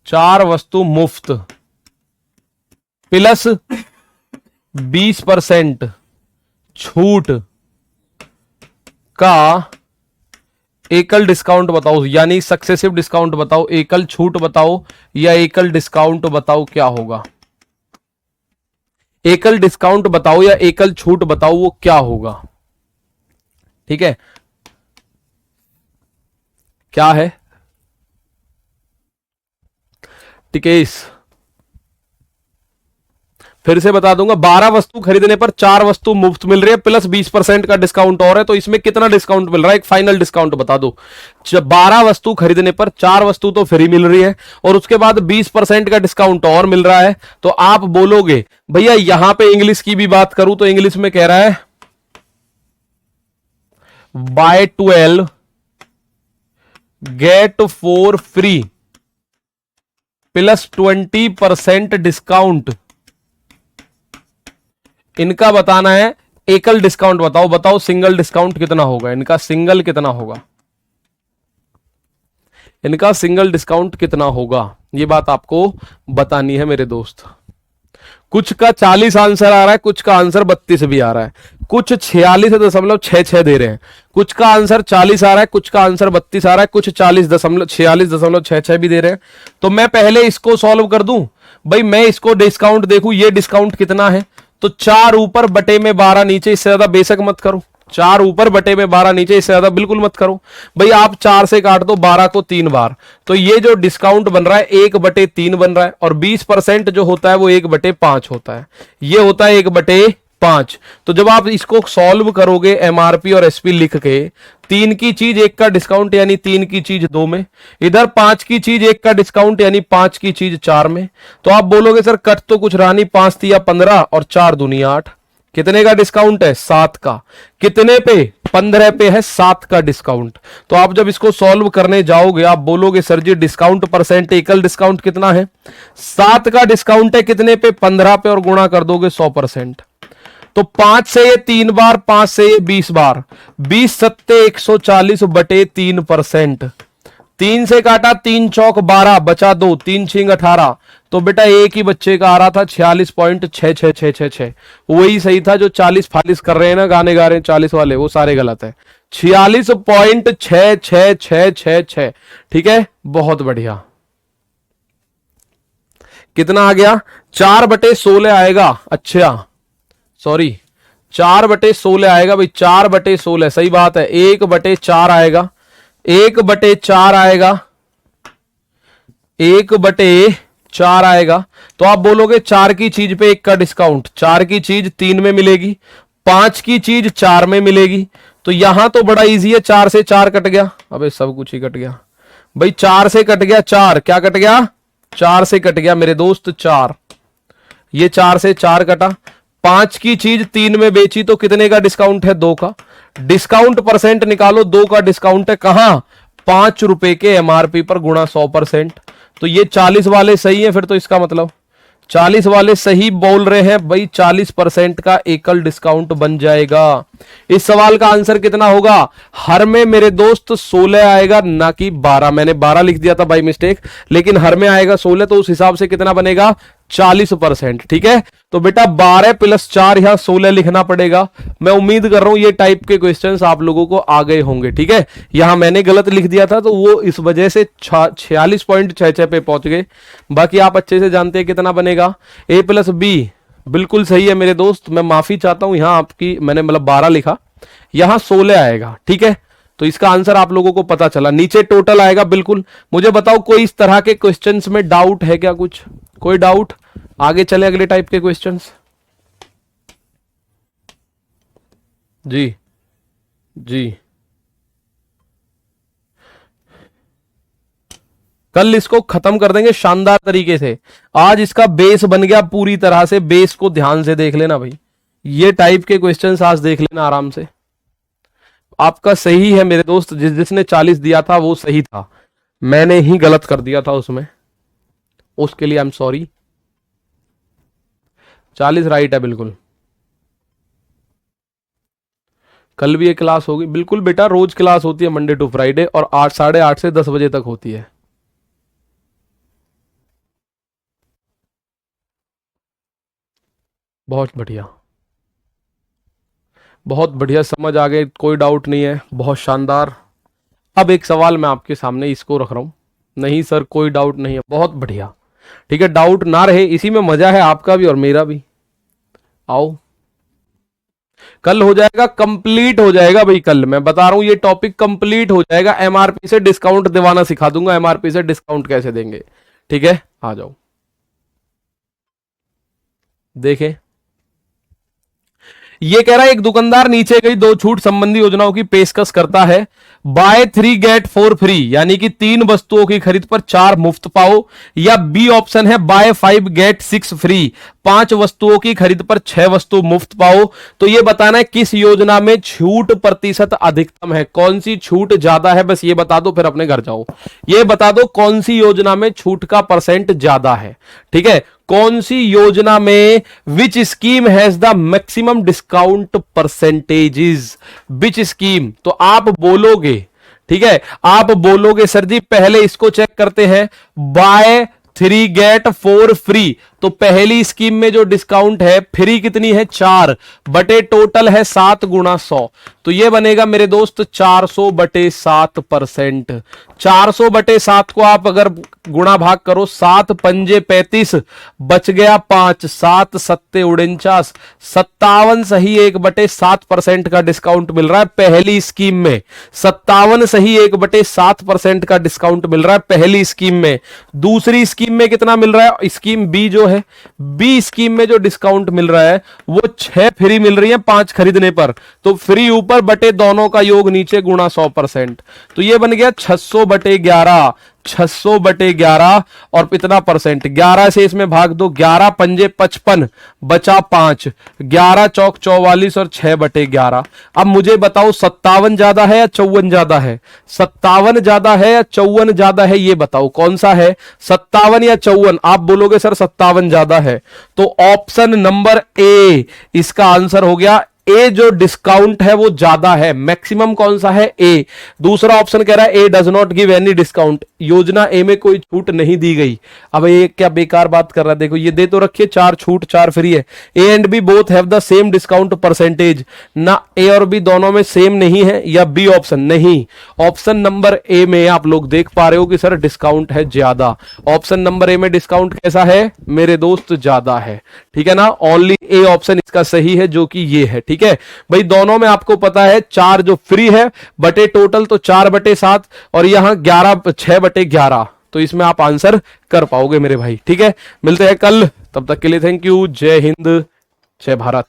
4 वस्तु मुफ्त प्लस 20% छूट का एकल डिस्काउंट बताओ, यानी सक्सेसिव डिस्काउंट बताओ। एकल छूट बताओ या एकल डिस्काउंट बताओ, क्या होगा? एकल डिस्काउंट बताओ या एकल छूट बताओ, वो क्या होगा? ठीक है, क्या है टिकेश? फिर से बता दूंगा, 12 वस्तु खरीदने पर 4 वस्तु मुफ्त मिल रही है प्लस 20% का डिस्काउंट और है, तो इसमें कितना डिस्काउंट मिल रहा है? एक फाइनल डिस्काउंट बता दो। 12 वस्तु खरीदने पर 4 वस्तु तो फ्री मिल रही है और उसके बाद 20% का डिस्काउंट और मिल रहा है। तो आप बोलोगे भैया यहां पे इंग्लिश की भी बात करूं तो इंग्लिश में कह रहा है buy 12 get 4 free plus 20% discount. इनका बताना है एकल डिस्काउंट बताओ, बताओ सिंगल डिस्काउंट कितना होगा इनका? सिंगल कितना होगा इनका? सिंगल डिस्काउंट कितना होगा, ये बात आपको बतानी है मेरे दोस्त। कुछ का 40 आंसर आ रहा है, कुछ का आंसर 32 भी आ रहा है, कुछ 46.66 दे रहे हैं, कुछ का आंसर 40 आ रहा है, कुछ का आंसर 32 आ रहा है, कुछ 46.66 भी दे रहे हैं। तो मैं पहले इसको सॉल्व कर दूं भाई, मैं इसको डिस्काउंट देखूं, ये डिस्काउंट कितना है? तो 4 ऊपर बटे में 12 नीचे, इससे ज्यादा बेशक मत करो। 4 ऊपर बटे में 12 नीचे, इससे ज्यादा बिल्कुल मत करो भाई। आप 4 से काट दो 12 को 3 बार, तो ये जो डिस्काउंट बन रहा है 1/3 बन रहा है और 20% जो होता है वो 1/5 होता है, ये होता है 1/5। तो जब आप इसको सॉल्व करोगे एमआरपी और एसपी लिख के, 3 की चीज 1 का डिस्काउंट यानी 3 की चीज 2 में, इधर 5 की चीज 1 का डिस्काउंट यानी 5 की चीज 4 में, तो आप बोलोगे सर कट तो कुछ रहा नहीं, 5 तिया 15 और 4 दूनी 8, कितने का डिस्काउंट है? 7 का। कितने पे? 15 पे है 7 का डिस्काउंट। तो आप जब इसको सॉल्व करने जाओगे आप बोलोगे सर जी डिस्काउंट परसेंट, एकल डिस्काउंट कितना है? 7 का डिस्काउंट है कितने पे? 15 पे, और गुणा कर दोगे 100%। तो 5 से ये 3 बार, 5 से ये 20 बार, 20 सत्ते 140 बटे 3%। 3 से काटा, 3 चौक 12, बचा 2, 3 छिंग 18। तो बेटा एक ही बच्चे का आ रहा था 46.6666। वही सही था। जो 40 फालिस कर रहे हैं ना, गाने गा रहे हैं 40 वाले, वो सारे गलत है। 46.6666। ठीक है, बहुत बढ़िया। कितना आ गया? 4/16 आएगा। अच्छा सॉरी, 4/16 आएगा भाई, 4/16 सही बात है। 1/4 आएगा, 1/4 आएगा, 1/4 आएगा। तो आप बोलोगे 4 की चीज पे 1 का डिस्काउंट, 4 की चीज 3 में मिलेगी, 5 की चीज 4 में मिलेगी। तो यहां तो बड़ा इजी है, 4 से 4 कट गया। अबे सब कुछ ही कट गया भाई, 4 से कट गया 4, क्या कट गया? 4 से कट गया मेरे दोस्त 4। ये 4 से 4 कटा। 5 की चीज 3 में बेची तो कितने का डिस्काउंट है? 2 का। डिस्काउंट परसेंट निकालो, 2 का डिस्काउंट है कहां? 5 रुपए के एमआरपी पर गुणा 100%। तो ये 40 वाले सही है फिर तो, इसका मतलब 40 वाले सही बोल रहे हैं भाई, 40% का एकल डिस्काउंट बन जाएगा। इस सवाल का आंसर कितना होगा? हर में मेरे दोस्त 16 आएगा, ना कि 12। मैंने 12 लिख दिया था बाई मिस्टेक, लेकिन हर में आएगा 16, तो उस हिसाब से कितना बनेगा? 40%। ठीक है, तो बेटा 12 + 4 यहां 16 लिखना पड़ेगा। मैं उम्मीद कर रहा हूं ये टाइप के क्वेश्चंस आप लोगों को आ गए होंगे। ठीक है, यहां मैंने गलत लिख दिया था तो वो इस वजह से 46.66 पे पहुंच गए। बाकी आप अच्छे से जानते हैं कितना बनेगा। A + B बिल्कुल सही है मेरे दोस्त, मैं माफी चाहता हूं, यहां आपकी मैंने मतलब 12 लिखा, यहां 16 आएगा। ठीक है, तो इसका आंसर आप लोगों को पता चला। नीचे टोटल आएगा बिल्कुल। मुझे बताओ कोई इस तरह के क्वेश्चंस में डाउट है क्या? कुछ कोई डाउट? आगे चले अगले टाइप के क्वेश्चंस। जी जी, कल इसको खत्म कर देंगे शानदार तरीके से। आज इसका बेस बन गया पूरी तरह से, बेस को ध्यान से देख लेना भाई। ये टाइप के क्वेश्चंस आज देख लेना आराम से। आपका सही है मेरे दोस्त, जिसने 40 दिया था वो सही था, मैंने ही गलत कर दिया था उसमें, उसके लिए आई एम सॉरी। 40 राइट है बिल्कुल। कल भी एक क्लास होगी बिल्कुल बेटा, रोज क्लास होती है मंडे टू फ्राइडे, और 8 साढ़े 8 से 10 बजे तक होती है। बहुत बढ़िया, बहुत बढ़िया, समझ आ गए, कोई डाउट नहीं है, बहुत शानदार। अब एक सवाल मैं आपके सामने इसको रख रहा हूं। नहीं सर कोई डाउट नहीं है, बहुत बढ़िया। ठीक है, डाउट ना रहे, इसी में मजा है आपका भी और मेरा भी। आओ, कल हो जाएगा, कंप्लीट हो जाएगा भाई। कल मैं बता रहा हूं ये टॉपिक कंप्लीट हो जाएगा। एमआरपी से डिस्काउंट दिवाना सिखा दूंगा, एमआरपी से डिस्काउंट कैसे देंगे। ठीक है, आ जाओ देखें। ये कह रहा है एक दुकानदार नीचे गई 2 छूट संबंधी योजनाओं की पेशकश करता है। बाय 3 गेट 4 फ्री, यानी कि 3 वस्तुओं की खरीद पर 4 मुफ्त पाओ। या बी ऑप्शन है बाय 5 गेट 6 फ्री, 5 वस्तुओं की खरीद पर 6 वस्तु मुफ्त पाओ। तो ये बताना है किस योजना में छूट प्रतिशत अधिकतम है, कौन सी छूट ज्यादा है, बस ये बता दो, फिर अपने घर जाओ। ये बता दो कौन सी योजना में छूट का परसेंट ज्यादा है। ठीक है, कौन सी योजना में, विच scheme has the maximum discount percentages, which scheme. तो आप बोलोगे, ठीक है, आप बोलोगे सर जी पहले इसको चेक करते हैं, बाय 3 गेट 4 फ्री। तो पहली स्कीम में जो डिस्काउंट है, फ्री कितनी है 4 बटे टोटल है 7 गुणा 100। तो ये बनेगा मेरे दोस्त 400 बटे 7%। 400 बटे 7 को आप अगर गुणा भाग करो, 7 पंजे 35, बच गया 5, 7 सत्ते 49, 57 सही 1/7% का डिस्काउंट मिल रहा है पहली स्कीम में। 57 सही 1/7% का डिस्काउंट मिल रहा है पहली स्कीम में। दूसरी स्कीम में कितना मिल रहा है? स्कीम बी जो है, बी स्कीम में जो डिस्काउंट मिल रहा है वो 6 फ्री मिल रही है 5 खरीदने पर। तो फ्री ऊपर बटे दोनों का योग नीचे गुणा 100%। तो ये बन गया 600 बटे 11। 600/11 और इतना परसेंट, 11 से इसमें भाग दो, 11 पंजे 55, बचा 5, 11 चौक 44 और 6/11। अब मुझे बताओ 57 ज्यादा है या 54 ज्यादा है? 57 ज्यादा है या 54 ज्यादा है, ये बताओ कौन सा है, 57 या 54? आप बोलोगे सर 57 ज्यादा है, तो ऑप्शन नंबर ए इसका आंसर हो गया। ए जो डिस्काउंट है वो ज्यादा है, मैक्सिमम कौन सा है, ए। दूसरा ऑप्शन कह रहा है A does not give any discount, योजना ए में कोई छूट नहीं दी गई। अब ये क्या बेकार बात कर रहा है, देखो ये दे तो रखिए 4 छूट 4 फ्री है। A and B both have the same discount percentage, ना ए और बी दोनों में सेम नहीं है, या बी ऑप्शन नहीं। ऑप्शन नंबर ए में आप लोग देख पा रहे हो कि सर डिस्काउंट है ज्यादा। ऑप्शन नंबर ए में डिस्काउंट कैसा है मेरे दोस्त, ज्यादा है, ठीक है ना। ओनली ए ऑप्शन इसका सही है, जो कि ये है, ठीक है भाई। दोनों में आपको पता है 4 जो फ्री है बटे टोटल, तो 4/7 और यहां 6/11, तो इसमें आप आंसर कर पाओगे मेरे भाई, ठीक है। मिलते हैं कल, तब तक के लिए थैंक यू। जय हिंद, जय भारत।